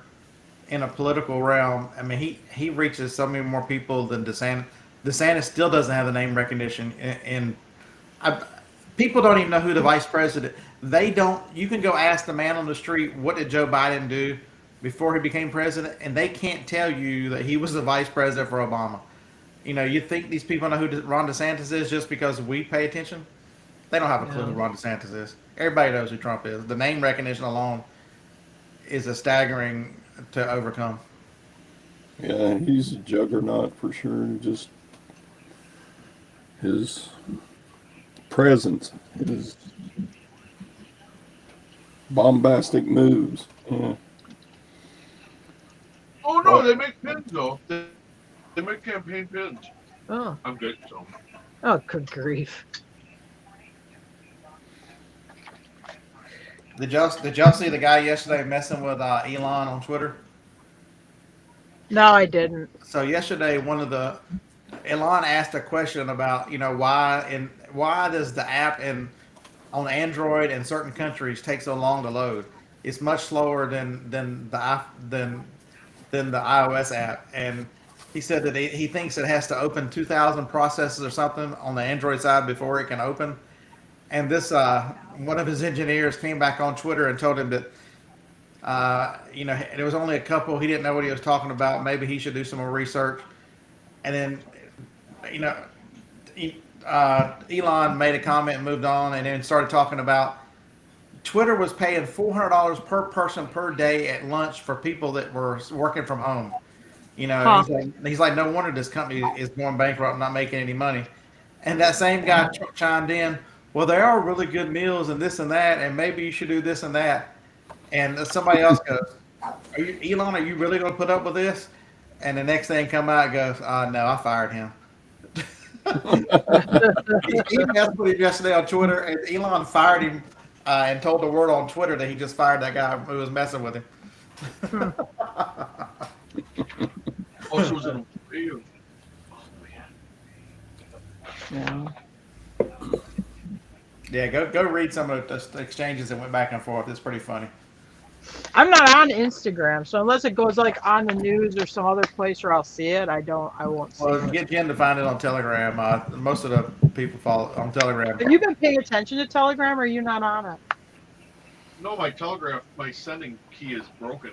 in a political realm. I mean, he reaches so many more people than DeSantis. DeSantis still doesn't have the name recognition, and people don't even know who the vice president. They don't. You can go ask the man on the street, what did Joe Biden do before he became president, and they can't tell you that he was the vice president for Obama. You think these people know who Ron DeSantis is just because we pay attention? They don't have a clue who Ron DeSantis is. Everybody knows who Trump is. The name recognition alone is a staggering to overcome. Yeah, he's a juggernaut for sure. Just his presence, his bombastic moves. Yeah. Oh no, they make pins though. They make campaign pins. Oh, I'm good. So oh, good grief. Did y'all see the guy yesterday messing with Elon on Twitter? No, I didn't. So yesterday, Elon asked a question about why does the app on Android and certain countries take so long to load? It's much slower than the iOS app, and he said that he thinks it has to open 2,000 processes or something on the Android side before it can open. And this one of his engineers came back on Twitter and told him that there was only a couple. He didn't know what he was talking about. Maybe he should do some more research. And then, Elon made a comment and moved on, and then started talking about Twitter was paying $400 per person per day at lunch for people that were working from home. Huh. He's like, no wonder this company is going bankrupt, not making any money. And that same guy chimed in, well, there are really good meals and this and that, and maybe you should do this and that. And somebody else goes, Elon, are you really going to put up with this? And the next thing come out goes, no, I fired him. He messed with him yesterday on Twitter, and Elon fired him and told the world on Twitter that he just fired that guy who was messing with him. also was in a video. Yeah. Yeah, go read some of the exchanges that went back and forth. It's pretty funny. I'm not on Instagram, so unless it goes like on the news or some other place where I'll see it, I won't see Well, it. get Jen to find it on Telegram. Most of the people follow on Telegram. Have you been paying attention to Telegram, or are you not on it? No, my sending key is broken.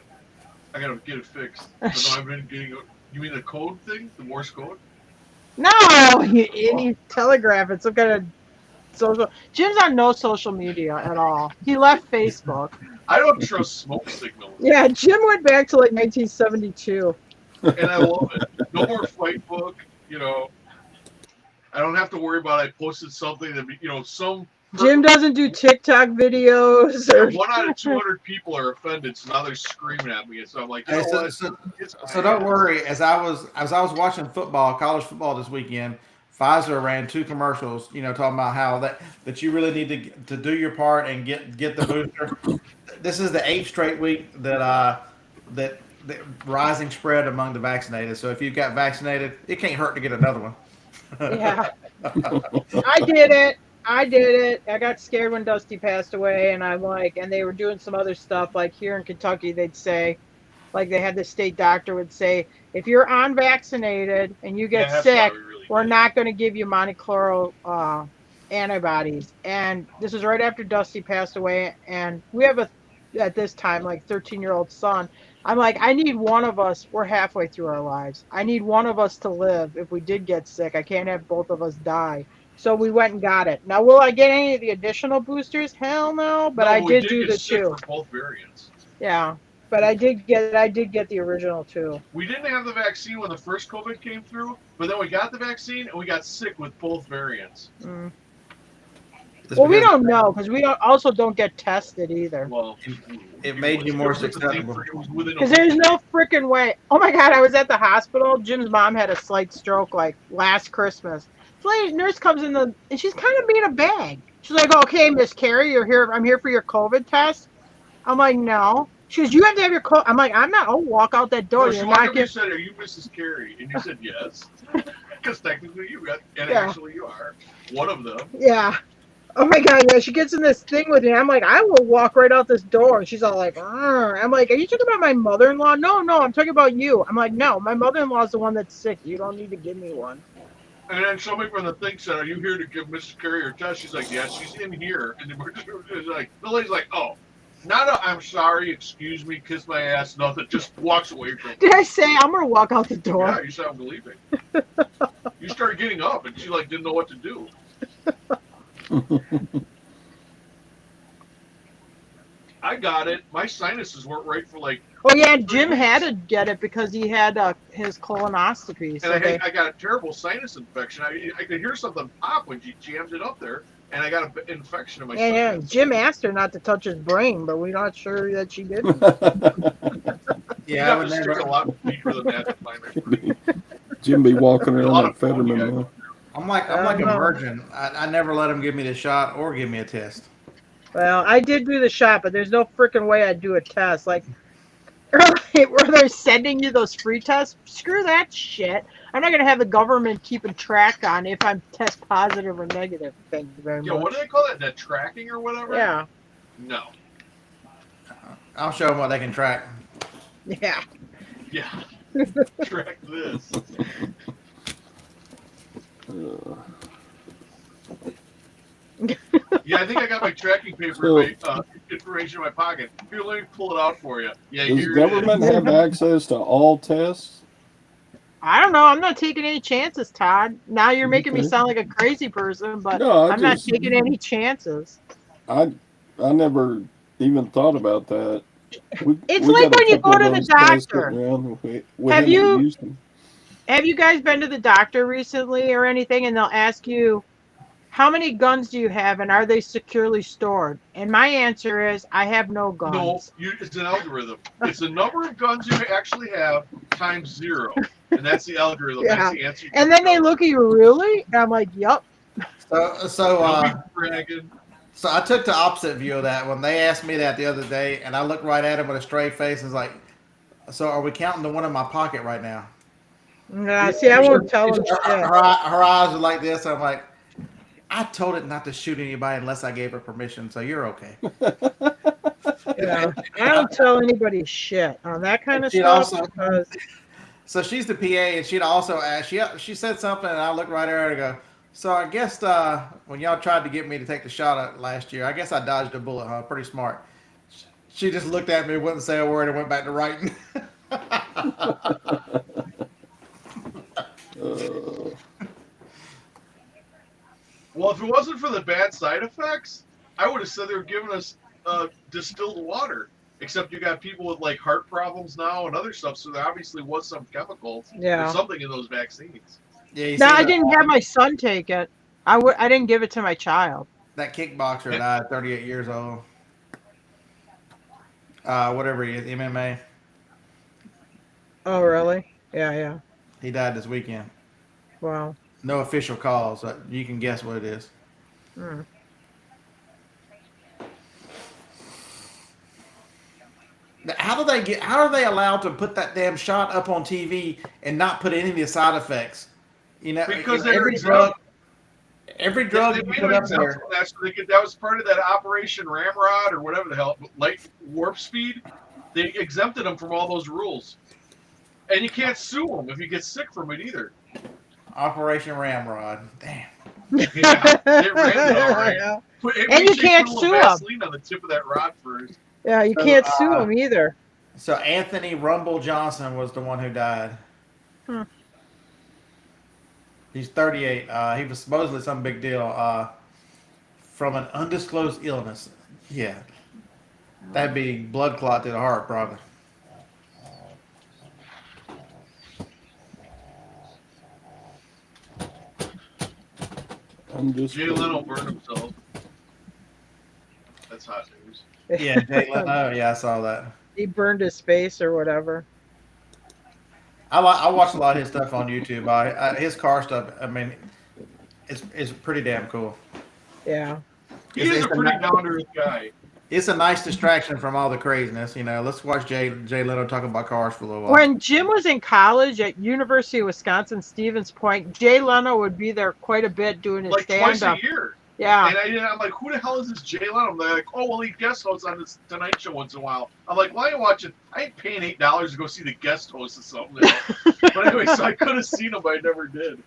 I gotta get it fixed. But no, I've been getting. You mean the code thing, the Morse code? No, you idiot. Telegram. It's some kind of social. Jim's on no social media at all. He left Facebook. I don't trust smoke signals, Yeah, Jim went back to like 1972. and I love it. No more fight book. I don't have to worry about I posted something that some. Jim doesn't do TikTok videos. Or... 1 out of 200 people are offended, so now they're screaming at me, and so I'm like, Hey, so don't worry. As I was watching college football this weekend, Pfizer ran 2 commercials. Talking about how that you really need to do your part and get the booster. This is the 8th straight week that rising spread among the vaccinated. So if you got vaccinated, it can't hurt to get another one. Yeah, I did it. I got scared when Dusty passed away, and I'm like, and they were doing some other stuff. Like here in Kentucky, they'd say, like they had the state doctor would say, if you're unvaccinated and you get sick, we're not going to give you monoclonal antibodies. And this was right after Dusty passed away, and we have at this time, like 13-year-old son. I'm like, I need one of us. We're halfway through our lives. I need one of us to live if we did get sick. I can't have both of us die. So we went and got it. Now, will I get any of the additional boosters? Hell no. But I did do the 2. For both variants. Yeah, but I did get the original 2. We didn't have the vaccine when the first COVID came through, but then we got the vaccine and we got sick with both variants. Mm. Well, we don't know because we also don't get tested either. Well, it made you more susceptible. Because there's no freaking way. Oh my God, I was at the hospital. Jim's mom had a slight stroke like last Christmas. The nurse comes in and she's kind of being a bag. She's like, "Okay, Miss Carrie, you're here. I'm here for your COVID test." I'm like, "No." She goes, "You have to have your COVID." I'm like, "I'm not. I'll walk out that door." No, you said, "Are you Mrs. Carrie?" And you said, "Yes," because technically you got, and actually you are one of them. Yeah. Oh my God, yeah, she gets in this thing with me. I'm like, I will walk right out this door. And she's all like, "Arr." I'm like, are you talking about my mother-in-law? No, I'm talking about you. I'm like, no, my mother-in-law is the one that's sick. You don't need to give me one. And then somebody from the thing said, "Are you here to give Mrs. Carey her test?" She's like, "Yes, she's in here." And the lady's like, "Oh, not a I'm sorry, excuse me, kiss my ass, nothing." Just walks away from Did her. I say I'm gonna walk out the door? Yeah, you said I'm leaving. You started getting up, and she like didn't know what to do. I got it. My sinuses weren't right for like, Oh yeah, Jim had to get it because he had his colonoscopy. So and I got a terrible sinus infection. I could hear something pop when she jammed it up there, and I got an infection in my yeah, sinus. Jim asked her not to touch his brain, but we're not sure that she didn't. Yeah, I You would have to stick never. a lot deeper than that to find my brain. Jim be walking A around lot like of fun, you Fetterman. guys. Huh? I'm like a virgin. I never let them give me the shot or give me a test. Well, I did do the shot, but there's no freaking way I'd do a test. Like, where they're sending you those free tests, screw that shit. I'm not going to have the government keeping track on if I'm test positive or negative. Thank you very Yeah, much. what do they call that? That tracking or whatever? Yeah. No. I'll show them what they can track. Yeah. Yeah. Track this. Yeah, I think I got my tracking paper, information in my pocket. Here, let me pull it out for you. Yeah, Does here government it is. have access to all tests? I don't know. I'm not taking any chances, Todd. Now you're making me Okay. sound like a crazy person, but No, I'm not taking any chances. I never even thought about that. It's we like got a when you couple go of to the those tests doctor. sitting around. We Have haven't you- used them. Have you guys been to the doctor recently or anything? And they'll ask you, how many guns do you have and are they securely stored? And my answer is, I have no guns. No, it's an algorithm. It's the number of guns you actually have times 0. And that's the algorithm. Yeah. That's the answer. And then they look at you, really? And I'm like, yup. So bragging. So I took the opposite view of that when they asked me that the other day, and I looked right at him with a straight face and was like, "So are we counting the one in my pocket right now?" Nah, see, I won't tell them shit. Her eyes are like this. I'm like, I told it not to shoot anybody unless I gave her permission, so you're okay. Yeah. I don't tell anybody shit on that kind of She'd stuff. also- Because So she's the PA, and she'd also ask. She said something, and I looked right at her and go, "So I guess when y'all tried to get me to take the shot last year, I guess I dodged a bullet, huh? Pretty smart." She just looked at me, wouldn't say a word, and went back to writing. Well, if it wasn't for the bad side effects, I would have said they were giving us distilled water. Except you got people with like heart problems now and other stuff, so there obviously was some chemicals Yeah. or something in those vaccines. Yeah, you no, see I that- didn't have my son take it. I didn't give it to my child. That kickboxer died, 38 years old. Whatever he is, MMA. Oh, really? Yeah. He died this weekend. Wow. No official cause. You can guess what it is. Hmm. How are they allowed to put that damn shot up on TV and not put any of the side effects? You know, Because every drug They you made put an up example there. of that, so that was part of that Operation Ramrod or whatever the hell, light warp speed. They exempted them from all those rules, and you can't sue them if you get sick from it either. Operation Ramrod. Damn. Yeah, they ran it all right. And you can't sue 'em. Vaseline on the tip of that rod first. Yeah, you So, can't sue him either. So Anthony Rumble Johnson was the one who died. Hmm. He's 38. He was supposedly some big deal from an undisclosed illness. Yeah. That'd be blood clot to the heart, probably. Jay Leno burned himself. That's hot news. Yeah, Jay Leno. Yeah, I saw that. He burned his face or whatever. I watched a lot of his stuff on YouTube. His car stuff, I mean, it's pretty damn cool. Yeah. He is a pretty down to earth guy. It's a nice distraction from all the craziness, you know. Let's watch Jay Leno talk about cars for a little while. When Jim was in college at University of Wisconsin, Stevens Point, Jay Leno would be there quite a bit doing his Like twice stand-up. a year. Yeah. And I'm like, who the hell is this Jay Leno? They're like, oh, well, he guest hosts on this Tonight Show once in a while. I'm like, why are you watching? I ain't paying $8 to go see the guest host of something. But anyway, so I could have seen him, but I never did.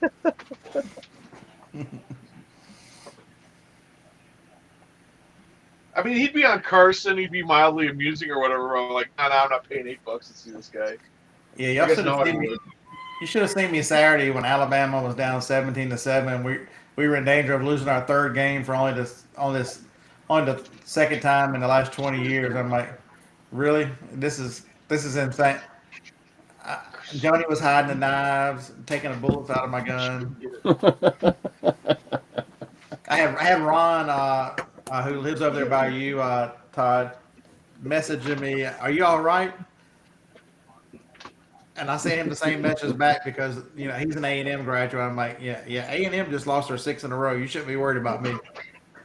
I mean, he'd be on Carson, he'd be mildly amusing or whatever. I'm like, nah, I'm not paying $8 to see this guy. Yeah, I y'all guess should have now I seen me. would. You should have seen me Saturday when Alabama was down 17-7. We were in danger of losing our third game for only the second time in the last 20 years. I'm like, really? This is insane. Johnny was hiding the knives, taking the bullets out of my gun. I had Ron, who lives over there by you, Todd, messaging me, "Are you all right?" And I sent him the same message back because he's an A&M graduate. I'm like, yeah, A&M just lost their 6 in a row. You shouldn't be worried about me.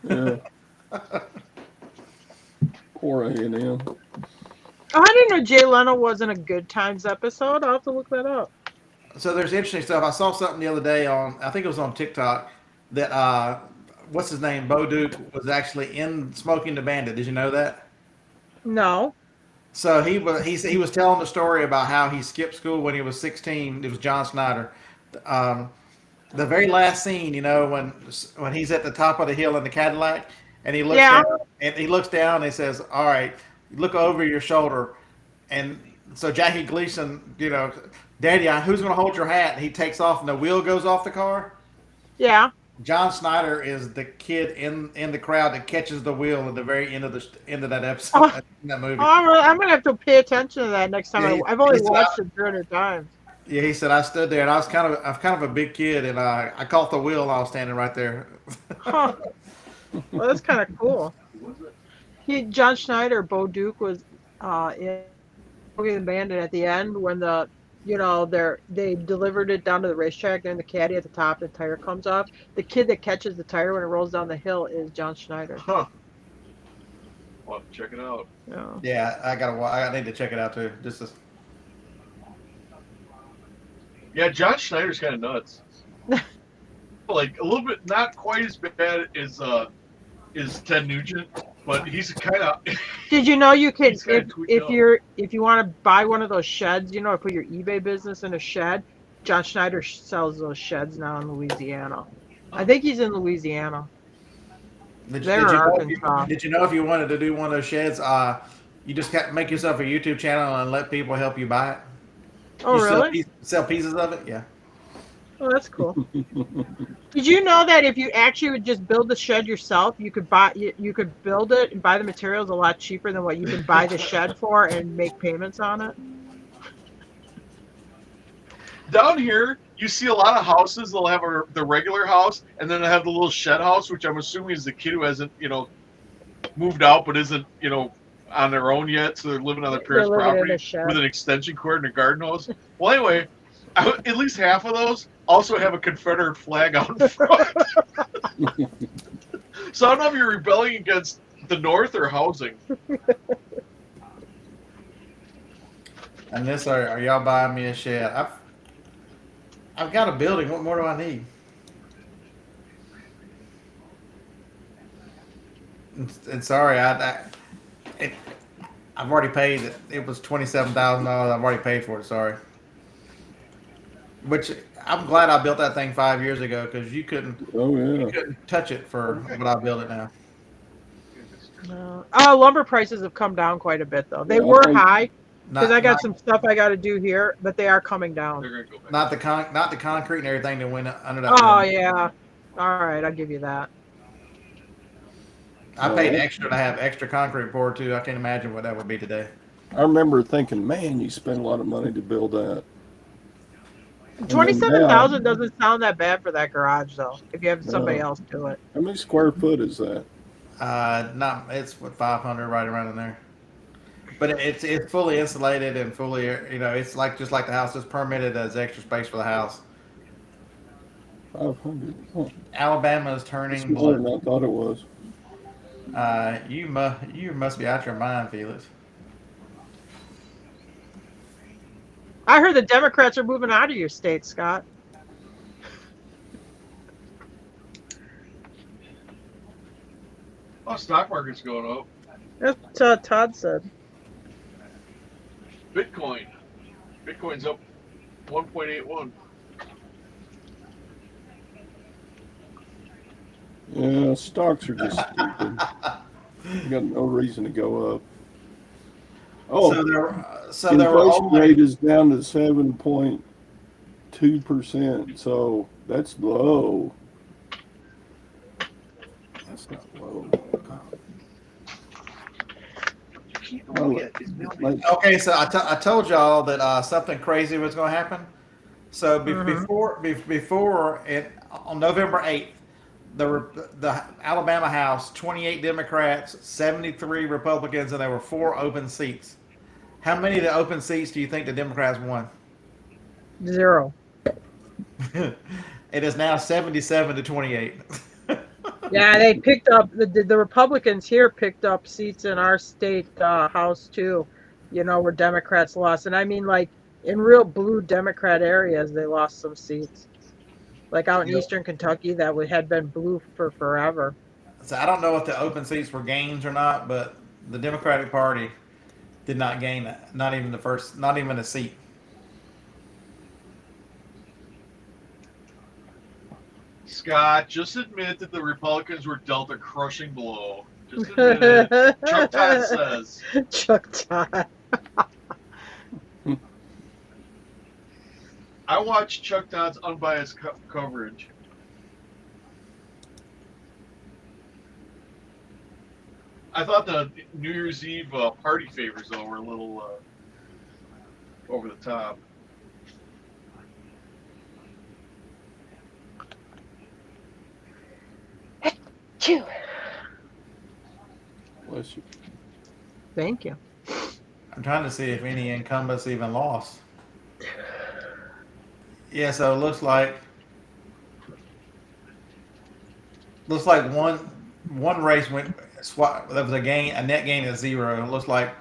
Yeah. Poor A&M. Oh, I didn't know Jay Leno wasn't a Good Times episode. I'll have to look that up. So there's interesting stuff. I saw something the other day I think it was on TikTok, that what's his name, Bo Duke, was actually in Smoking the Bandit. Did you know that? No. So he was telling the story about how he skipped school when he was 16. It was John Snyder. The very last scene, when he's at the top of the hill in the Cadillac, and he looks down and he says, "All right, look over your shoulder." And so Jackie Gleason, "Daddy, who's going to hold your hat?" And he takes off, and the wheel goes off the car. Yeah. John Snyder is the kid in the crowd that catches the wheel at the very end of that episode in that movie. Oh, I'm gonna have to pay attention to that next time. Yeah, I've only watched it 300 times. Yeah, he said I stood there and I was kind of a big kid, and I caught the wheel and I was standing right there. Huh. Well, that's kind of cool. John Schneider, Bo Duke was in the Bandit at the end when they delivered it down to the racetrack. They're in the caddy at the top. The tire comes off. The kid that catches the tire when it rolls down the hill is John Schneider. Huh. Well, check it out. Yeah. Yeah, I need to check it out too. Yeah, John Schneider's kind of nuts. Like a little bit, not quite as bad as Ted Nugent, but he's kind of. Did you know you can He's kinda tweaked if out. you want to buy one of those sheds, put your eBay business in a shed? John Schneider sells those sheds now in Louisiana. I think he's in Louisiana. Did They're you know Arkansas. Did you know if you wanted to do one of those sheds, you just make yourself a YouTube channel and let people help you buy it? Oh, You really? Sell pieces of it? Yeah. Oh, that's cool. Did you know that if you actually would just build the shed yourself, you could build it and buy the materials a lot cheaper than what you can buy the shed for and make payments on it? Down here, you see a lot of houses. They'll have the regular house, and then they have the little shed house, which I'm assuming is the kid who hasn't, moved out but isn't, on their own yet. So they're living on their parents' living in property a shed. with an extension cord and a garden hose. Well, anyway, at least half of those also have a Confederate flag out in front. So I don't know if you're rebelling against the North or housing. And this, are y'all buying me a shed? I've got a building. What more do I need? And sorry, I've already paid it. It was $27,000. I've already paid for it. Sorry. Which I'm glad I built that thing 5 years ago because you couldn't touch it for what I built it now. No. Lumber prices have come down quite a bit, though. They were high because I got some stuff I got to do here, but they are coming down. They're gonna go back. Not the concrete and everything that went under that. Oh, building. yeah. All right, I'll give you that. I paid extra to have extra concrete poured too. I can't imagine what that would be today. I remember thinking, man, you spent a lot of money to build that. $27,000 doesn't sound that bad for that garage, though. If you have somebody else do it. How many square foot is that? It's 500 right around in there. But it's fully insulated and fully, it's just like the house. It's permitted as extra space for the house. 500. Huh. Alabama is turning It's more than blue. I thought it was. You must be out your mind, Felix. I heard the Democrats are moving out of your state, Scott. Oh, stock market's going up. That's what Todd said. Bitcoin. Bitcoin's up 1.81. Yeah, stocks are just stupid. You got no reason to go up. Oh, There were inflation only rate is down to 7.2%. So that's low. That's not low. okay. So I told y'all that something crazy was going to happen. So before it on November 8th, the Alabama House, 28 Democrats, 73 Republicans, and there were 4 open seats. How many of the open seats do you think the Democrats won? 0. It is now 77 to 28. Yeah, they picked up the Republicans here picked up seats in our state house too. Where Democrats lost, and I mean like in real blue Democrat areas, they lost some seats. Like out in Yep. Eastern Kentucky, that had been blue for forever. So I don't know if the open seats were gains or not, but the Democratic Party did not gain that. Not even not even a seat. Scott, just admit that the Republicans were dealt a crushing blow. Just admit it. Chuck Todd says. Chuck Todd. I watched Chuck Todd's unbiased coverage. I thought the New Year's Eve party favors, though, were a little over the top. Chew. Bless you. Thank you. I'm trying to see if any incumbents even lost. Yeah, so it looks like one race went swap. There was a net gain of 0. It looks like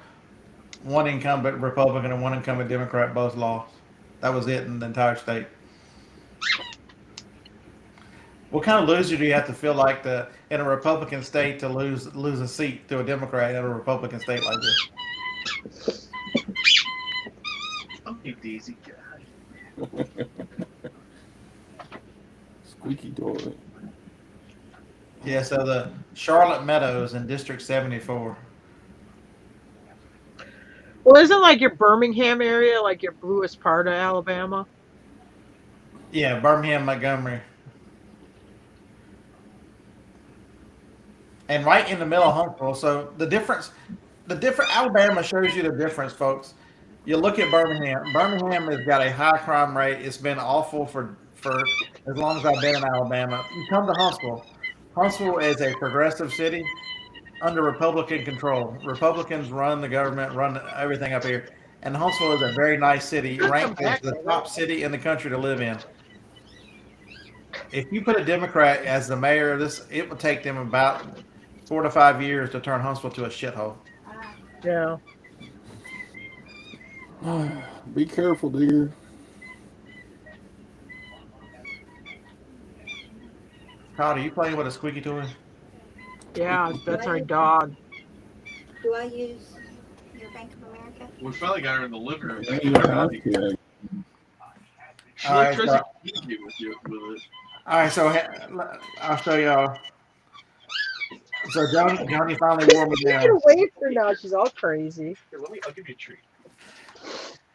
one incumbent Republican and one incumbent Democrat both lost. That was it in the entire state. What kind of loser do you have to feel like in a Republican state to lose a seat to a Democrat in a Republican state like this? Okay, Daisy guy. Squeaky toilet. Yeah, so the Charlotte Meadows in District 74. Well, isn't like your Birmingham area like your bluest part of Alabama? Yeah, Birmingham, Montgomery. And right in the middle of Huntsville. So the different Alabama shows you the difference, folks. You look at Birmingham. Birmingham has got a high crime rate. It's been awful for as long as I've been in Alabama. You come to Huntsville. Huntsville is a progressive city under Republican control. Republicans run the government, run everything up here. And Huntsville is a very nice city, ranked as the top city in the country to live in. If you put a Democrat as the mayor of this, it will take them about 4 to 5 years to turn Huntsville to a shithole. Yeah. Be careful, dear. Todd, are you playing with a squeaky toy? Yeah, that's our dog. Do I use your Bank of America? We finally got her in the living room. Yeah, She All right, tries so- to communicate with it. All right, so I'll show y'all. So Johnny finally wore me Get down. away from her now. She's all crazy. Here, I'll give you a treat.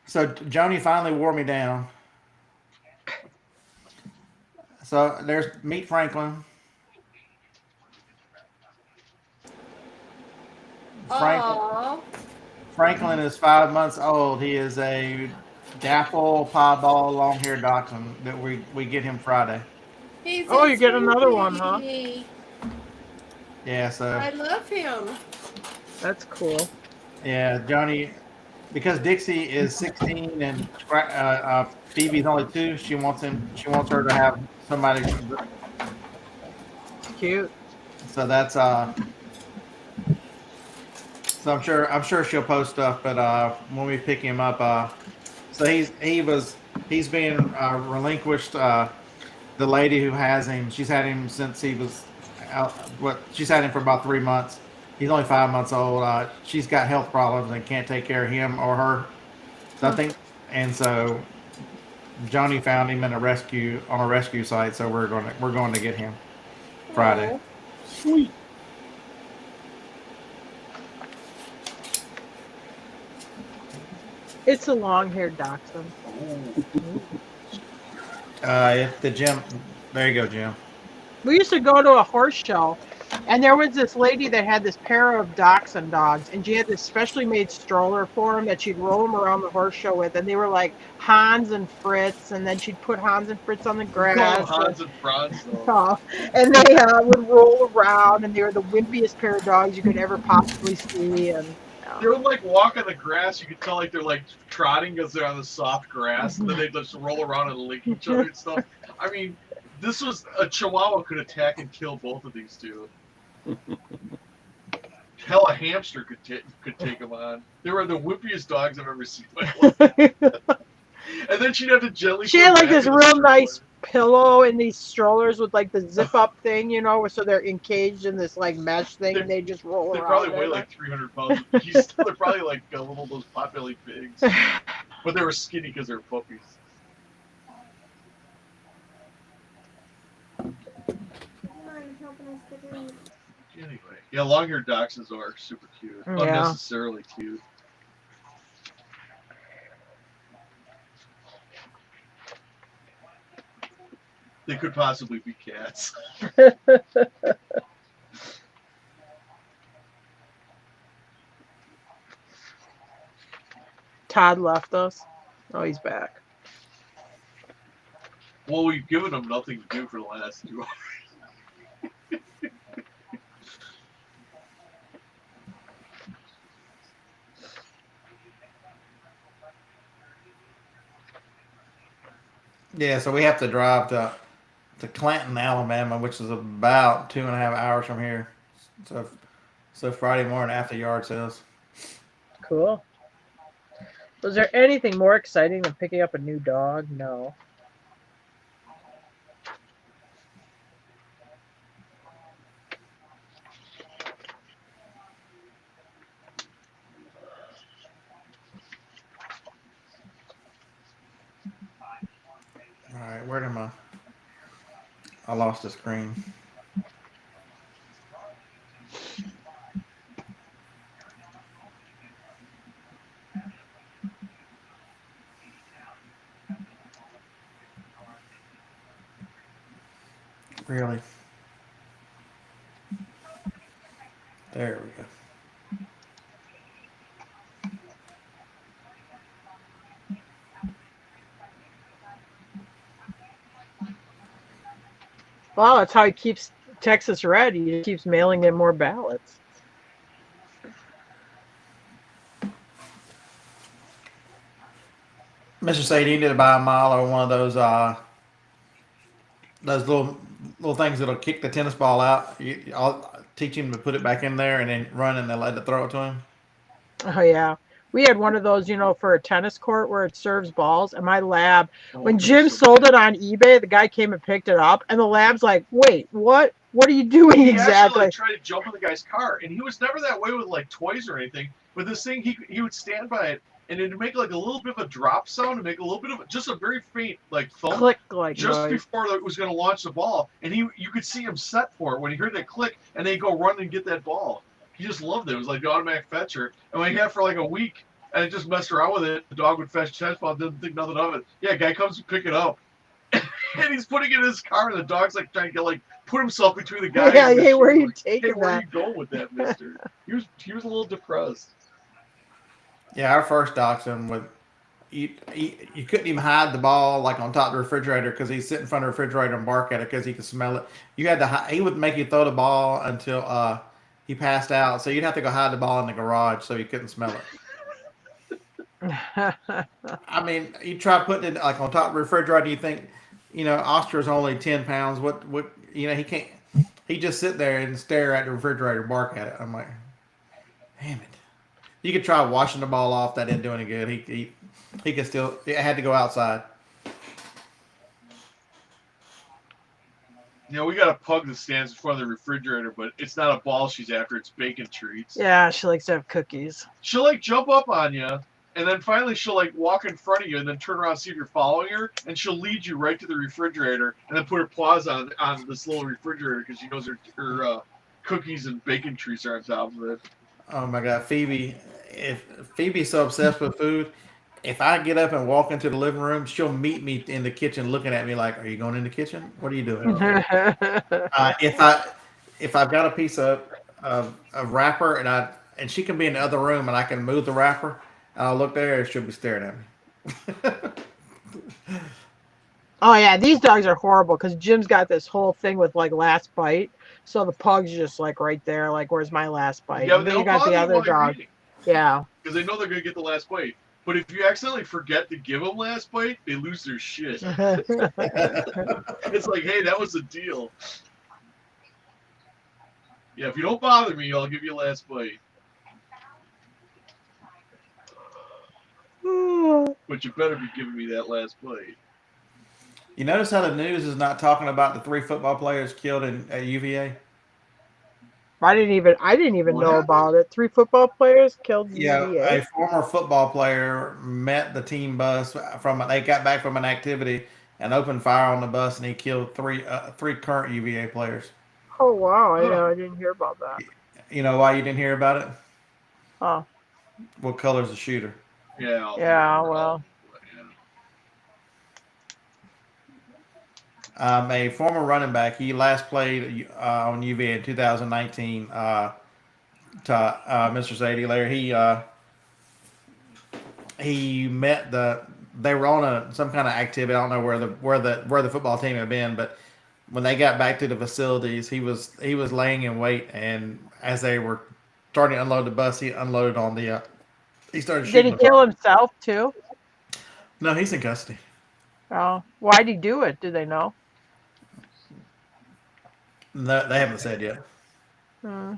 So Joni finally wore me down. So there's Meet Franklin. Aww. Franklin is 5 months old. He is a dapple, piebald, long-haired dachshund that we get him Friday. He's Oh, a you get another one, huh? sweetie. Yeah, so I love him. That's cool. yeah, Joni, because Dixie is 16 and Phoebe's only 2, she wants her to have somebody. Cute. So that's So I'm sure she'll post stuff, but when we pick him up, so he's being relinquished. The lady who has him, she's had him since he was out. She's had him for about 3 months. He's only 5 months old. She's got health problems and can't take care of him or her. So I think, and so Johnny found him in a rescue site. So we're going to get him Friday. Aw. Sweet. It's a long-haired dachshund. The Jim. There you go, Jim. We used to go to a horse show, and there was this lady that had this pair of dachshund dogs, and she had this specially made stroller for them that she'd roll them around the horse show with, and they were like Hans and Fritz, and then she'd put Hans and Fritz on the Call them grass. Hans and Franz, though. And they would roll around, and they were the wimpiest pair of dogs you could ever possibly see. And They would like walk on the grass. You could tell like they're like trotting because they're on the soft grass, and then they just roll around and lick each other and stuff. I mean, this was a Chihuahua could attack and kill both of these two. Hell, a hamster could take them on. They were the wimpiest dogs I've ever seen in my life. And then she'd have to gently. she had like this real nice pillow in these strollers with like the zip up thing, you know, so they're encaged in this like mesh thing, and they just roll They around. probably weigh like 300 pounds apiece. They're probably like a little those potbelly pigs, but they were skinny because they were puppies. Anyway, yeah, long-haired dachshunds are super cute, Yeah. unnecessarily cute. They could possibly be cats. Todd left us. Oh, he's back. Well, we've given them nothing to do for the last 2 hours. Yeah, so we have to drive to Clanton, Alabama, which is about 2.5 hours from here. So Friday morning after yard sales. Cool. Was there anything more exciting than picking up a new dog? No. All right, where am I? I lost the screen. Really? There we go. Well, that's how he keeps Texas red. He just keeps mailing in more ballots. Mr. Sadie, you need to buy a mile or one of those little things that'll kick the tennis ball out. I'll teach him to put it back in there and then run and then let it throw it to him. Oh yeah, we had one of those, you know, for a tennis court where it serves balls. And my lab, when Jim sold it on eBay, the guy came and picked it up, and the lab's like, "Wait, what? What are you doing He exactly?" actually like, tried to jump in the guy's car, and he was never that way with like toys or anything. But this thing, he would stand by it, and it'd make like a little bit of a drop sound, and make a little bit of just a very faint like thump, Click like just noise. before it was going to launch the ball. And you could see him set for it when he heard that click, and then he'd go run and get that ball. He just loved it. It was like the automatic fetcher. And when he had it for like a week, and it just messed around with it, the dog would fetch tennis ball, didn't think nothing of it. Yeah, guy comes to pick it up, and he's putting it in his car, and the dog's like trying to get like put himself between the guy. Yeah, and the hey, where are machine. you Like, taking hey, where are that? you going with that, mister? He was a little depressed. Yeah, our first dachshund would you couldn't even hide the ball like on top of the refrigerator because he'd sit in front of the refrigerator and bark at it because he could smell it. You had to he would make you throw the ball until he passed out, so you'd have to go hide the ball in the garage so he couldn't smell it. I mean, you try putting it like on top of the refrigerator, you think, you know, Oscar's only 10 pounds. What, you know, he can't, he just sit there and stare at the refrigerator and bark at it. I'm like, damn it. You could try washing the ball off. That didn't do any good. He could still, it had to go outside. You know, we got a pug that stands in front of the refrigerator, but it's not a ball she's after. It's bacon treats. Yeah, she likes to have cookies. She'll like jump up on you, and then finally she'll like walk in front of you and then turn around and see if you're following her, and she'll lead you right to the refrigerator and then put her paws on this little refrigerator because she knows her cookies and bacon treats are on top of it. Oh my God, Phoebe! If Phoebe's so obsessed with food, if I get up and walk into the living room, she'll meet me in the kitchen, looking at me like, "Are you going in the kitchen? What are you doing?" If I've got a piece of wrapper and she can be in the other room and I can move the wrapper and I'll look there and she'll be staring at me. Oh yeah, these dogs are horrible because Jim's got this whole thing with like last bite. So the pug's just like right there, like where's my last bite? Yeah, And they then you don't got bother the you other while you're dog. eating Yeah. because they know they're gonna get the last bite. But if you accidentally forget to give them last bite, they lose their shit. It's like, hey, that was a deal. Yeah, if you don't bother me, I'll give you last bite. But you better be giving me that last bite. You notice how the news is not talking about the 3 football players killed at UVA? I didn't even What know happened? about it. 3 football players killed Yeah, UVA. a former football player met the team bus they got back from an activity and opened fire on the bus, and he killed three current UVA players. Oh wow, Huh. I didn't hear about that. You know why you didn't hear about it? Oh. What color's the shooter? Yeah. Yeah, well. A former running back. He last played on UVA in 2019. To Mr. Sadie Lair, he met they were on some kind of activity. I don't know where the football team had been, but when they got back to the facilities, he was laying in wait, and as they were starting to unload the bus, he unloaded on the. He started Did shooting. he kill himself too? No, he's in custody. Oh. Why'd he do it? Do they know? No, they haven't said yet. Hmm.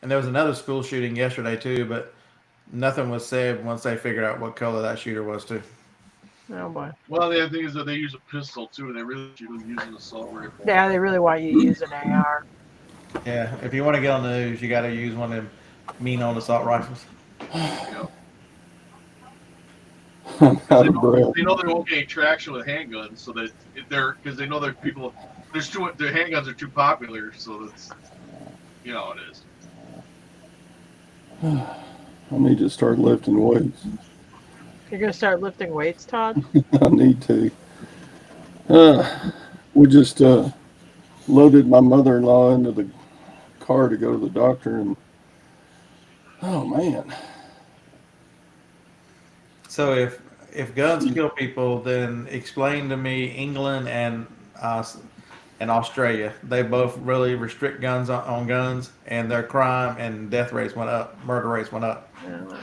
And there was another school shooting yesterday too, but nothing was said once they figured out what color that shooter was too. Oh boy. Well, the other thing is that they use a pistol too, and they really should use an assault rifle. Yeah, they really want you to use an AR. Yeah, if you want to get on the news, you got to use one of them mean old assault rifles. Yeah. I'm out They of breath. know they won't get any traction with handguns, so that because they know that people the handguns are too popular, so that's how it is. I need to start lifting weights. You're gonna start lifting weights, Todd? I need to. We just loaded my mother-in-law into the car to go to the doctor, and oh man. So if guns kill people, then explain to me England and Australia. They both really restrict guns on guns, and their crime and death rates went up, murder rates went up. Yeah.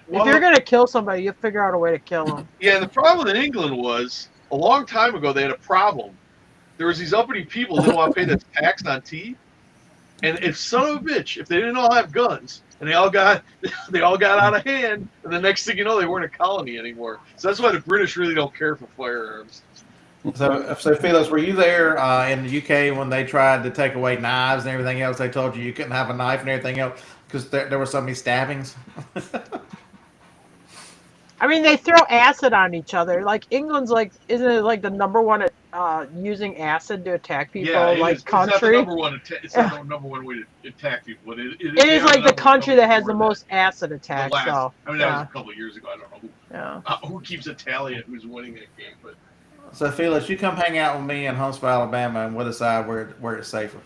Well, If you're gonna kill somebody, you figure out a way to kill them. yeah, the problem in England was a long time ago they had a problem. There was these uppity people who didn't want to pay the tax on tea, and if son of a bitch, if they didn't all have guns and they all got out of hand, and the next thing you know, they weren't a colony anymore. So that's why the British really don't care for firearms. So Felix, were you there in the UK when they tried to take away knives and everything else? They told you couldn't have a knife and everything else because there were so many stabbings. I mean, they throw acid on each other. Like England's like, isn't it like the number one at using acid to attack people? Yeah, it like is. country. It's not the number one. It's not the number one way to attack people. It is like the country that has the most acid attacks. So I mean, that was a couple of years ago. I don't know who keeps a tally at who's winning that game, but. So Felix, you come hang out with me in Huntsville, Alabama, and we'll decide where it's safer.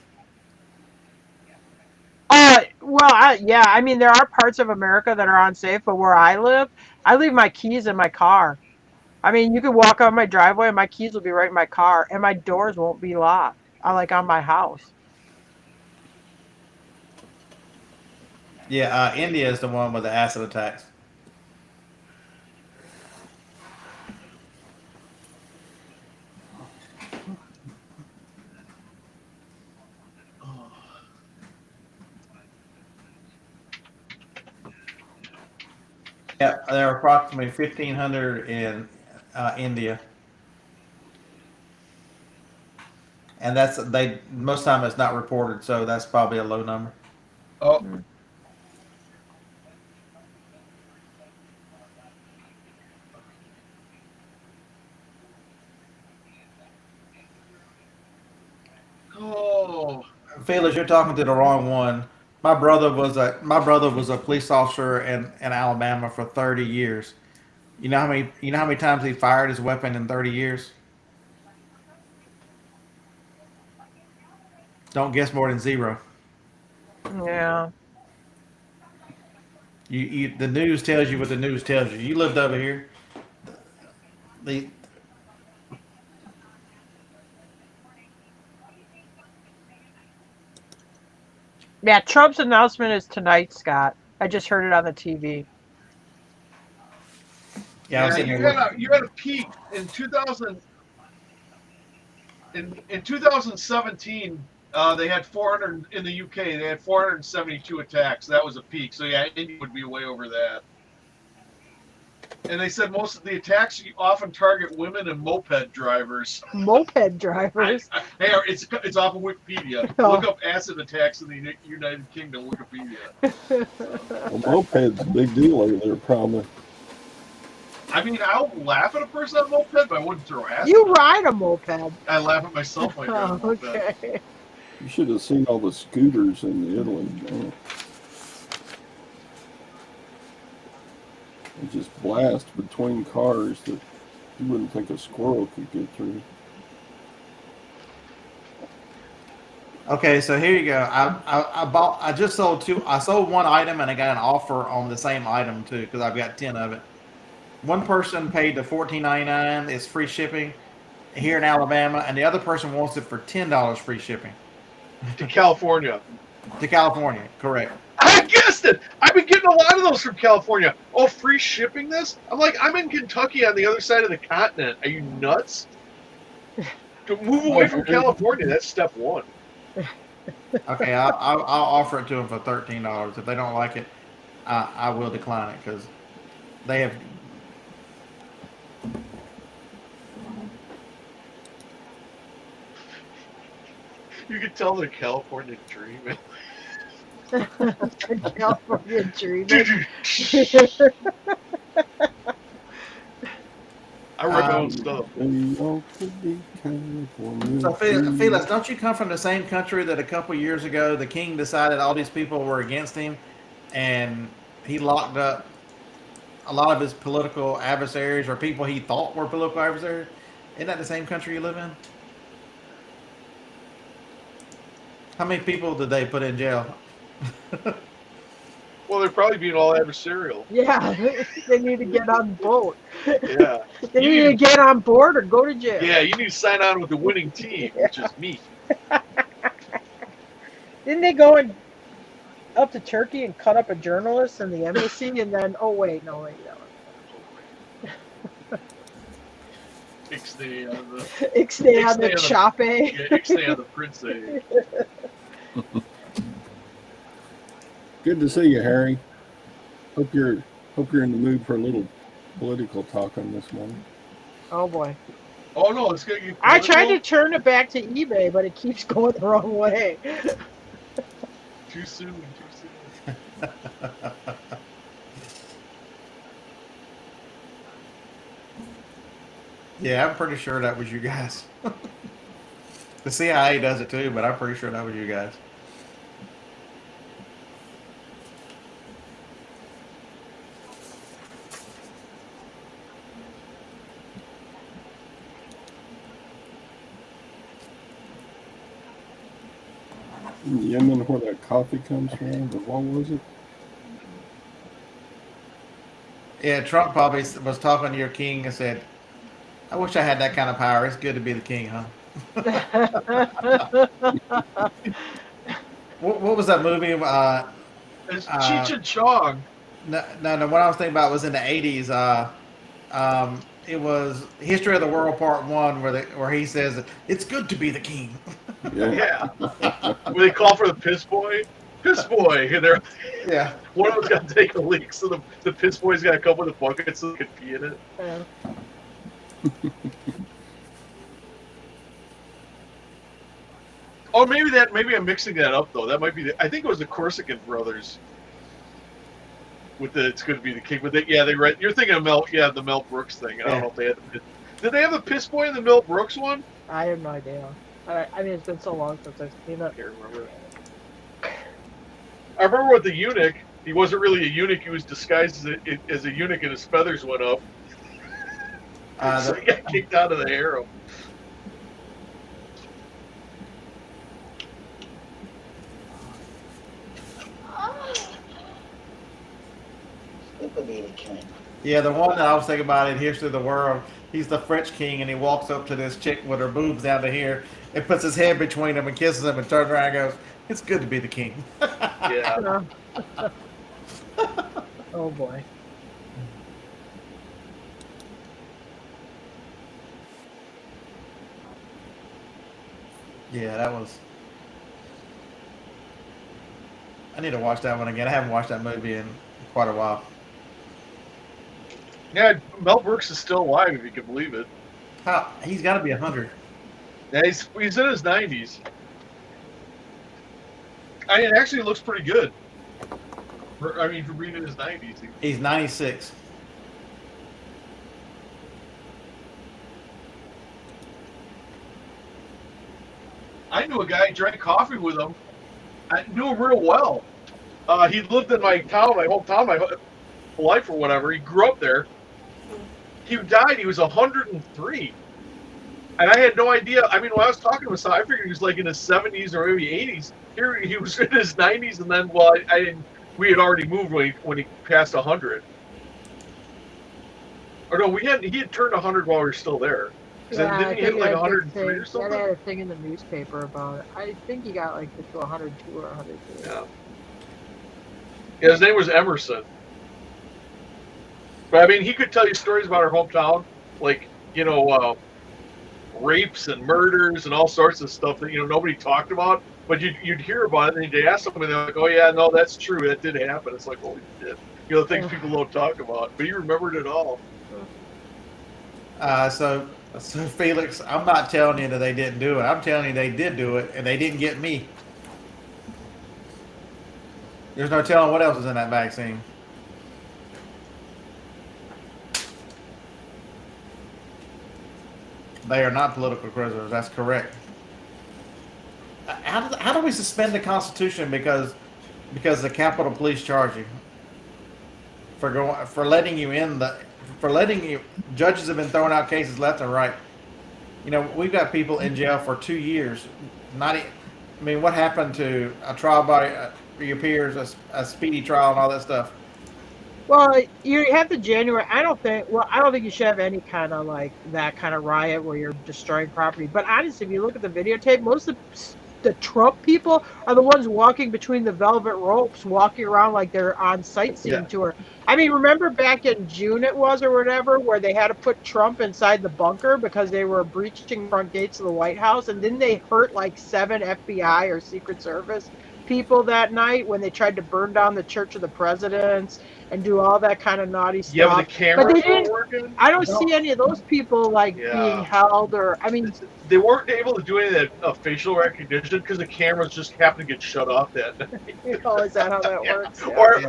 Yeah. I mean, there are parts of America that are unsafe, but where I live, I leave my keys in my car. I mean, you could walk out my driveway, and my keys will be right in my car, and my doors won't be locked. I like on my house. Yeah, India is the one with the acid attacks. Yeah, there are approximately 1,500 in India, and that's most time it's not reported, so that's probably a low number. Oh, oh, Felix, you're talking to the wrong one. My brother was a police officer in Alabama for 30 years. You know how many times he fired his weapon in 30 years? Don't guess more than zero. Yeah. The news tells you what the news tells you. You lived over here. The Yeah, Trump's announcement is tonight, Scott. I just heard it on the TV. yeah, I was yeah. sitting You here. had a peak in 2000. In 2017. They had 400 in the UK. They had 472 attacks. That was a peak. So yeah, India would be way over that. And they said most of the attacks often target women and moped drivers. Moped drivers. Hey, it's off of Wikipedia. Oh. Look up acid attacks in the United Kingdom. Wikipedia. Well, moped's a big deal over there, probably. I mean, I'll laugh at a person on a moped, but I wouldn't throw acid. You ride a moped. I laugh at myself when I drive a Oh, moped. okay. You should have seen all the scooters in Italy. Oh. They just blast between cars that you wouldn't think a squirrel could get through. Okay, so here you go. I just sold two. I sold one item and I got an offer on the same item too because I've got 10 of it. One person paid the $14.99. It's free shipping here in Alabama, and the other person wants it for $10 free shipping To California. to California. Correct. I guessed it. I've been getting a lot of those from California. Oh, free shipping this? I'm like, I'm in Kentucky on the other side of the continent. Are you nuts? To move away from California, that's step one. Okay, I'll offer it to them for $13. If they don't like it, I will decline it because they have. You can tell they're California dreaming. California dreaming. I write my own stuff. So Felix, don't you come from the same country that a couple years ago the king decided all these people were against him, and he locked up a lot of his political adversaries or people he thought were political adversaries? Isn't that the same country you live in? How many people did they put in jail? Well, they're probably being all adversarial. Yeah, they need to get on board. Yeah. They need to get on board or go to jail. Yeah, you need to sign on with the winning team, which is me. Didn't they go up to Turkey and cut up a journalist in the embassy and then, oh, wait, no. Ixnay on the Ixnay on the Ixnay on the- chape. yeah, Ixnay on the Prince. Good to see you, Harry. Hope you're in the mood for a little political talk on this morning. Oh, boy. Oh no, it's gonna get. I tried to turn it back to eBay, but it keeps going the wrong way. Too soon. Yeah, I'm pretty sure that was you guys. The CIA does it too, but I'm pretty sure that was you guys. In Yemen, where that coffee comes from, but what was it? Yeah, Trump probably was talking to your king and said, I wish I had that kind of power. It's good to be the king, huh? What was that movie? It's Cheech and Chong. No. What I was thinking about was in the 80s. It was History of the World Part 1 where he says, it's good to be the king. Yeah. Where they call for the piss boy. Piss boy. And they're, Yeah. one of them's got to take a leak, so the piss boy's got to come with a bucket so they can pee in it. Oh, maybe I'm mixing that up though. That might be I think it was the Corsican brothers. With the it's going to be the king, but they read. You're thinking of the Mel Brooks thing. I don't know if they had. Did they have a piss boy in the Mel Brooks one? I have no idea. I mean, it's been so long since I've seen it. I can't remember. I remember with the eunuch. He wasn't really a eunuch. He was disguised as a eunuch, and his feathers went up. So he got kicked out of the harem. Yeah, the one that I was thinking about in History of the World, he's the French king, and he walks up to this chick with her boobs down to here, and puts his head between them and kisses him, and turns around and goes, "It's good to be the king." Yeah. Oh boy. Yeah, that was. I need to watch that one again. I haven't watched that movie in quite a while. Yeah, Mel Brooks is still alive, if you can believe it. How he's got to be 100. Yeah, he's in his 90s. It actually looks pretty good. For being in his 90s. He's 96. I knew a guy who drank coffee with him. I knew him real well. He lived in my hometown, my whole life or whatever. He grew up there. He died. He was 103. And I had no idea. I mean, when I was talking to him, I figured he was like in his 70s or maybe 80s. Here he was in his 90s, and then, we had already moved when he passed 100. Or no, he had turned 100 while we were still there. Yeah, Didn't he hit like 103 or Yeah, something? they had a thing in the newspaper about it. I think he got like to 102 or 103. Yeah. Yeah, his name was Emerson. But I mean, he could tell you stories about our hometown, like, rapes and murders and all sorts of stuff that, nobody talked about. But you'd hear about it, and you'd ask somebody, they're like, "Oh yeah, no, that's true. That did happen." It's like, holy shit. Things people don't talk about. But he remembered it all. So Felix, I'm not telling you that they didn't do it. I'm telling you they did do it, and they didn't get me. There's no telling what else is in that vaccine. They are not political prisoners. That's correct. How do we suspend the Constitution because the Capitol Police charge you for letting you judges have been throwing out cases left and right. We've got people in jail for 2 years. What happened to a trial by your peers, a speedy trial, and all that stuff? Well, you have the January. I don't think you should have any kind of like that kind of riot where you're destroying property. But honestly, if you look at the videotape, most of the Trump people are the ones walking between the velvet ropes, walking around like they're on sightseeing tour. I mean, remember back in June it was or whatever, where they had to put Trump inside the bunker because they were breaching front gates of the White House, and then they hurt like 7 FBI or Secret Service people that night when they tried to burn down the Church of the Presidents and do all that kind of naughty stuff. Yeah, but the cameras they weren't working. I don't see any of those people being held, or they weren't able to do any of that facial recognition because the cameras just happened to get shut off that night. Is that how that works?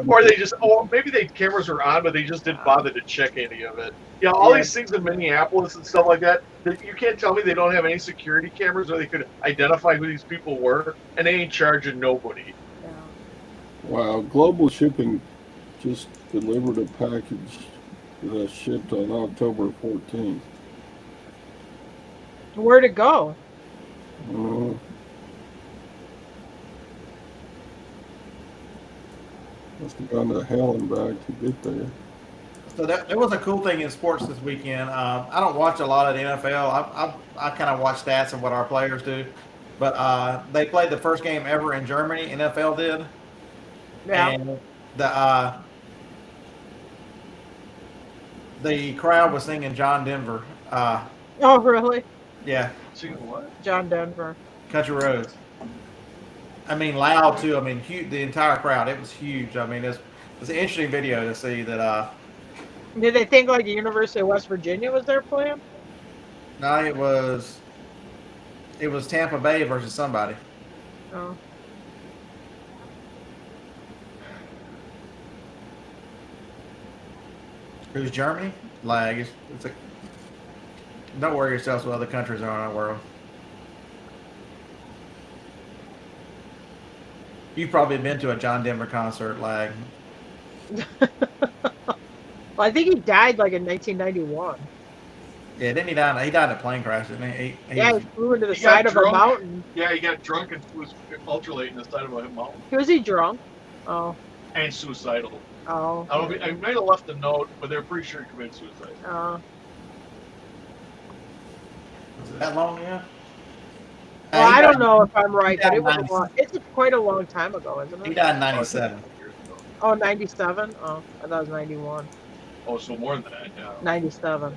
Or they just maybe the cameras were on, but they just didn't bother to check any of it. All these things in Minneapolis and stuff like that you can't tell me they don't have any security cameras where they could identify who these people were, and they ain't charging nobody. Yeah. Wow, Global Shipping just delivered a package that shipped on October 14th. Where'd it go? Must have gone to hell and back to get there. So there was a cool thing in sports this weekend. I don't watch a lot of the NFL. I kind of watch stats of what our players do. But they played the first game ever in Germany. NFL did. Yeah. And the crowd was singing John Denver. Oh, really? Yeah. Singing what? John Denver. Country Roads. Loud too. Huge, the entire crowd. It was huge. It's an interesting video to see that. Did they think like the University of West Virginia was their plan? No, it was Tampa Bay versus somebody. Oh. Who's Germany? Like, it's a. Don't worry yourselves what other countries are in our world. You've probably been to a John Denver concert, like. Well, I think he died like in 1991. Yeah, didn't he die? He died in a plane crash, didn't he? Yeah, he flew into the He got side of a drunk. mountain. Yeah, he got drunk and was ultralating the side of a mountain Was he drunk? Oh, and suicidal. oh. I don't know. I might have left a note, but they're pretty sure he committed suicide. Was it that long ago? Well, He I died- don't know if I'm right, but it was a 97. long, it's quite a long time ago, isn't He it? died in '97. Oh, 97? Oh, I thought it was 91. Oh, so more than that, yeah. 97.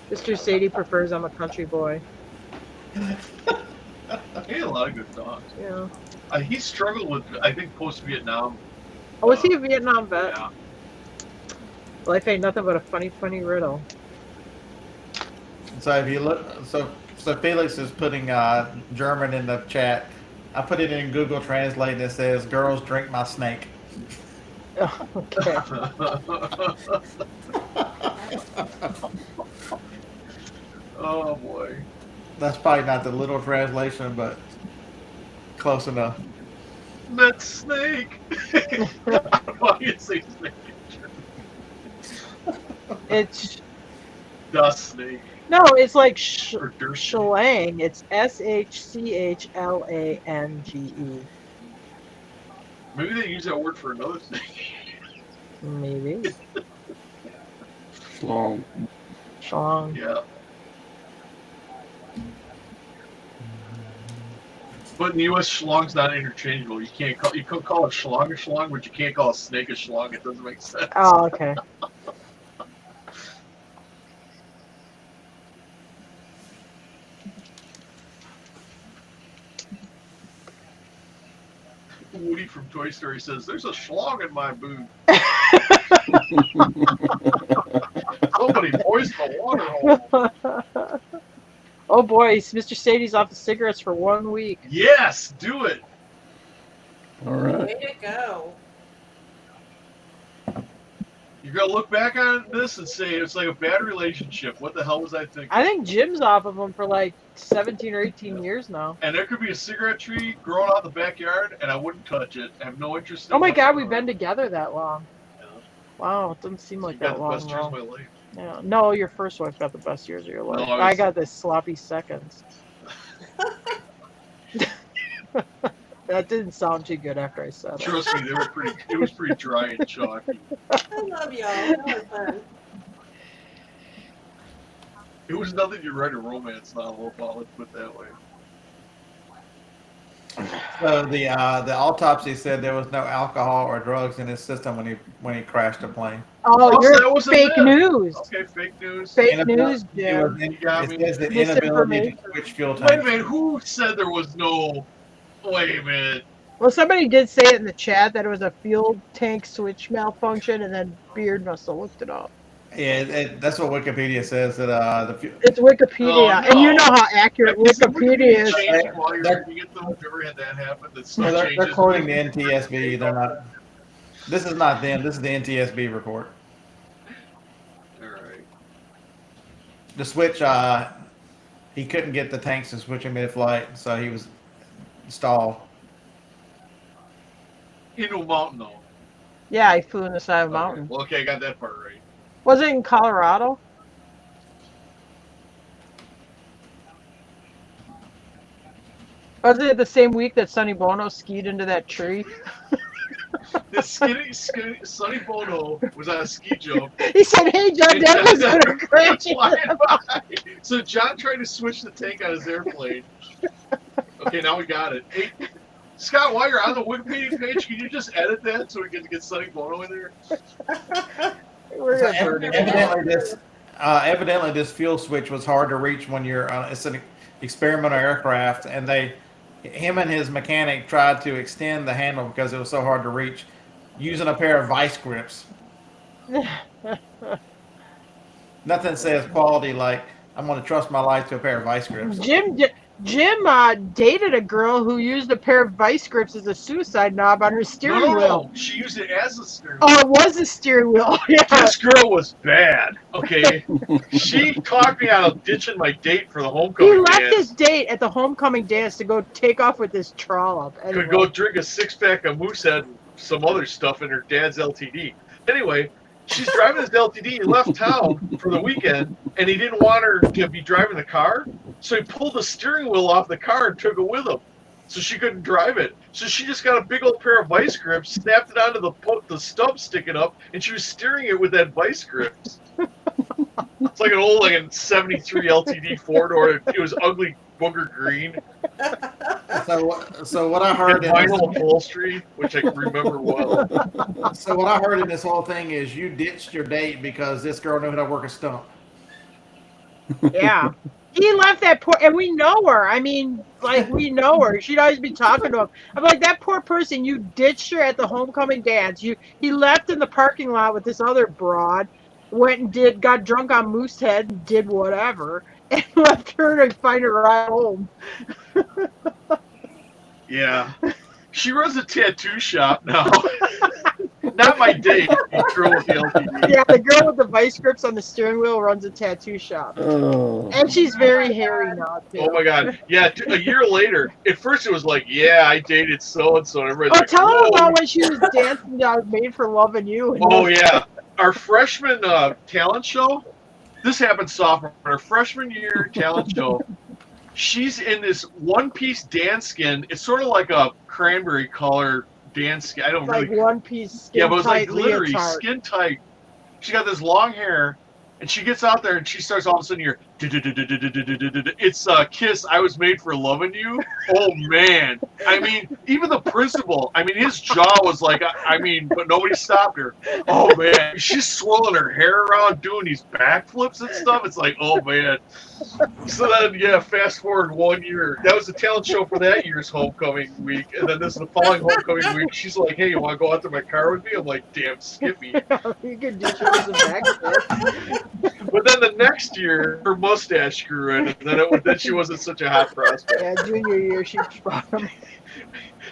Mr. Sadie prefers I'm a country boy. He had a lot of good songs. Yeah. He struggled with, I think, post-Vietnam. Oh, was he a Vietnam vet? Yeah. Life ain't nothing but a funny, funny riddle. So if you look, so Felix is putting German in the chat. I put it in Google Translate and it says, "Girls drink my snake." Oh, okay. Oh boy. That's probably not the literal translation, but close enough. That snake. I don't know how you say snake. It's The snake. no, it's like Or der snake. shlang. It's SHCHLANGE. Maybe they use that word for another snake. Maybe. Long. Shlang. Yeah. But in the U.S., schlong's not interchangeable. You can't call a schlong, but you can't call a snake a schlong. It doesn't make sense. Oh, okay. Woody from Toy Story says, "There's a schlong in my boot." Somebody poisoned the water hole. Oh boy, Mr. Sadie's off the cigarettes for 1 week. Yes, do it. All right. Way to go. You're gonna look back on this and say it's like a bad relationship. What the hell was I thinking? I think Jim's off of them for like 17 or 18 years now. And there could be a cigarette tree growing out in the backyard, and I wouldn't touch it. I have no interest in it. Oh my God, we've whatsoever. been together that long. Yeah. Wow, it doesn't seem like You got that the long. best years of though. my life. Yeah. No, your first wife got the best years of your life. No, I got the sloppy seconds. That didn't sound too good after I said it. Trust me, they were pretty. It was pretty dry and chalky. I love y'all. That was fun. It was nothing you write a romance novel about. Let's put it that way. So the autopsy said there was no alcohol or drugs in his system when he crashed the plane. Oh, Oh, so you're that wasn't fake it. news. Okay, fake news. Fake Inability- news, It, Jim. was You got me. it says the inability to switch fuel Wait a tanks. minute. Who said there was no? Wait a minute. Well, somebody did say it in the chat that it was a fuel tank switch malfunction, and then Beard must have looked it up. Yeah, that's what Wikipedia says that the fuel. It's Wikipedia, Oh, and you no. know how accurate Is it Wikipedia is. changed while you're They're- reading it, though? Have you ever had that happen? That No, stuff they're changes? quoting the NTSB. They're not. This is not them. This is the NTSB report. All right. The switch. He couldn't get the tanks to switch in mid-flight, so he was stalled. Into a mountain, though. Yeah, he flew in the side of a mountain. Well, okay, I got that part right. Was it in Colorado? Was it the same week that Sonny Bono skied into that tree? This skinny Sonny Bono was on a ski jump. He said, "Hey, John And Denver's John gonna Denver crash." flying by. So John tried to switch the tank on his airplane. Okay, now we got it. Hey, Scott, while you're on the Wikipedia page, can you just edit that so we can get Sonny Bono in there? We're So gonna turn him off. evidently this fuel switch was hard to reach when you're on. It's an experimental aircraft, and him and his mechanic tried to extend the handle because it was so hard to reach, using a pair of vice grips. Nothing says quality like I'm going to trust my life to a pair of vice grips. Jim dated a girl who used a pair of vice grips as a suicide knob on her steering wheel. No. She used it as a steering wheel. Oh, it was a steering wheel. Yeah. This girl was bad. Okay, she talked me out of ditching my date for the homecoming He left dance. his date at the homecoming dance to go take off with his trollop. Anyway. Could go drink a 6-pack of Moosehead and some other stuff in her dad's LTD. Anyway, she's driving his LTD. He left town for the weekend, and he didn't want her to be driving the car, so he pulled the steering wheel off the car and took it with him, so she couldn't drive it. So she just got a big old pair of vice grips, snapped it onto the stub sticking up, and she was steering it with that vice grips. It's like an old, like a 73 LTD 4-door. It was ugly booger green. So what I heard in Vinyl upholstery, which I can remember well. So what I heard in this whole thing is you ditched your date because this girl knew how to work a stump. Yeah. He left that poor, and we know her. I mean, like, we know her. She'd always be talking to him. I'm like, that poor person, you ditched her at the homecoming dance. He left in the parking lot with this other broad, went and got drunk on Moosehead and did whatever, and left her to find a ride home. Yeah. She runs a tattoo shop now. Not my date, the girl with the LTD. Yeah, the girl with the vice grips on the steering wheel runs a tattoo shop. Oh. And she's very hairy now, too. Oh my god. Yeah, a year later, at first it was like, yeah, I dated so-and-so. And everybody's Oh, like, tell her whoa. about when she was dancing I was Made for Loving You. And Oh, yeah. Our freshman talent show, this happened sophomore. Our freshman year talent show, she's in this one-piece dance skin. It's sort of like a cranberry color dance skin. I don't like really... one piece skin Yeah, but it was like tight glittery, leotard. skin tight. She got this long hair, and she gets out there and she starts all of a sudden here. It's Kiss. I Was Made for Loving You. Oh man! I mean, even the principal. I mean, his jaw was like. I mean, but nobody stopped her. Oh man, she's swirling her hair around, doing these backflips and stuff. It's like, oh man. So then, yeah, fast forward 1 year. That was the talent show for that year's homecoming week, and then this is the following homecoming week. She's like, "Hey, you want to go out to my car with me?" I'm like, "Damn, skip me." You could do some backflips. But then the next year, her mustache grew in, and then she wasn't such a hot prospect. Yeah, junior year she brought him.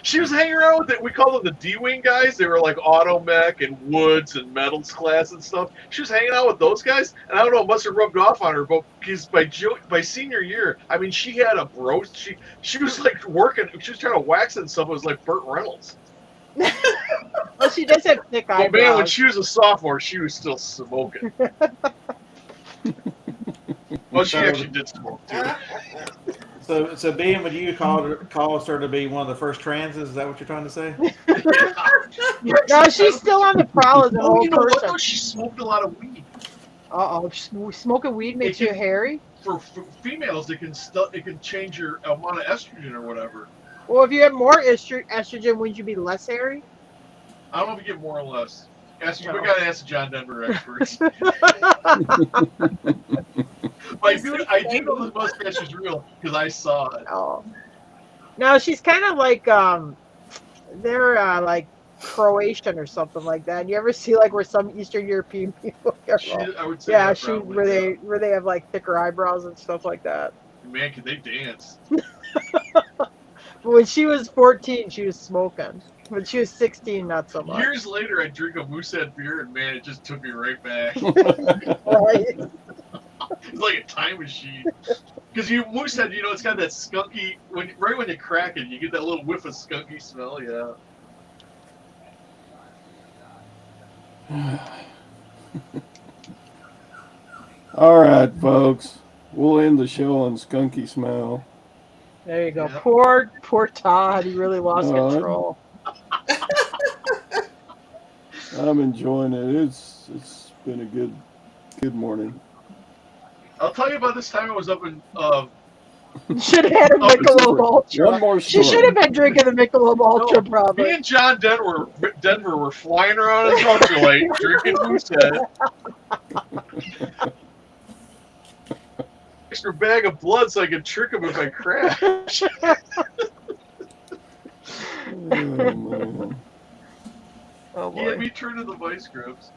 She was hanging around with we called them the D-Wing guys. They were like Auto Mech and Woods and Metals class and stuff. She was hanging out with those guys, and I don't know, it must have rubbed off on her, but because by senior year, I mean, she had a bro. She was like working, she was trying to wax and stuff. It was like Burt Reynolds. Well, she does have thick eyebrows. But man, when she was a sophomore, she was still smoking. Well, she actually did smoke too. So being with you caused her to be one of the first transes. Is that what you're trying to say? No, she's still on the prowl as an Oh, old you know what person. though? She smoked a lot of weed. Smoking weed makes you hairy? For females, it can change your amount of estrogen or whatever. Well, if you have more estrogen, wouldn't you be less hairy? I don't know if you get more or less. We gotta ask the John Denver experts. But I do know the mustache is real because I saw it. Oh. No, she's kind of like they're like Croatian or something like that. You ever see like where some Eastern European people I would say yeah, that she probably. where they have like thicker eyebrows and stuff like that. Man, can they dance? But when she was 14, she was smoking. When she was 16, not so much. Years later, I drink a Moosehead beer, and man, it just took me right back. Right? It's like a time machine. Because Moosehead, it's got that skunky. Right when you crack it, you get that little whiff of skunky smell. Yeah. All right, folks. We'll end the show on Skunky Smell. There you go. Yeah. Poor Todd. He really lost control. I'm enjoying it. It's been a good morning. I'll tell you about this time I was up in Should have had a Michelob Ultra. One more She story. should have been drinking the Michelob Ultra, Me probably. and John Denver were flying around his ultralight, drinking Moosehead. Extra bag of blood so I could trick him if I crash. Oh, man. Oh, He had boy. me turn to the vice grips.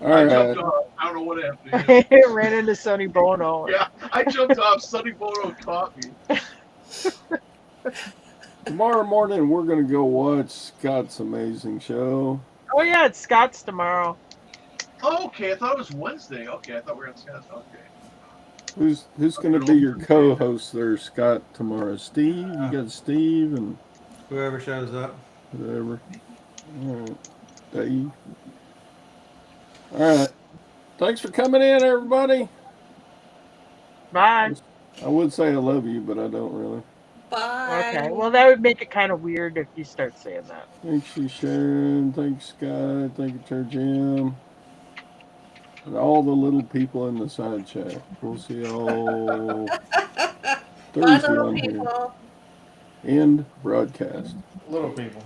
All I right. jumped off. I don't know what happened. Ran into Sonny Bono. Yeah, I jumped off. Sonny Bono caught me. Tomorrow morning, we're going to go watch Scott's amazing show. Oh, yeah, it's Scott's tomorrow. Oh, okay, I thought it was Wednesday. Okay, I thought we were on Scott's. Okay. Who's going to be your co-host there, Scott, tomorrow? Steve? You got Steve and Whoever shows up. whatever. All right. Dave. All right. Thanks for coming in, everybody. Bye. I would say I love you, but I don't really. Bye. Okay, well, that would make it kind of weird if you start saying that. Thanks, you, Sharon. Thanks, Scott. Thank you, Chair Jim. And all the little people in the side chat. We'll see y'all Bye, Thursday little on here. people. End broadcast. Little people.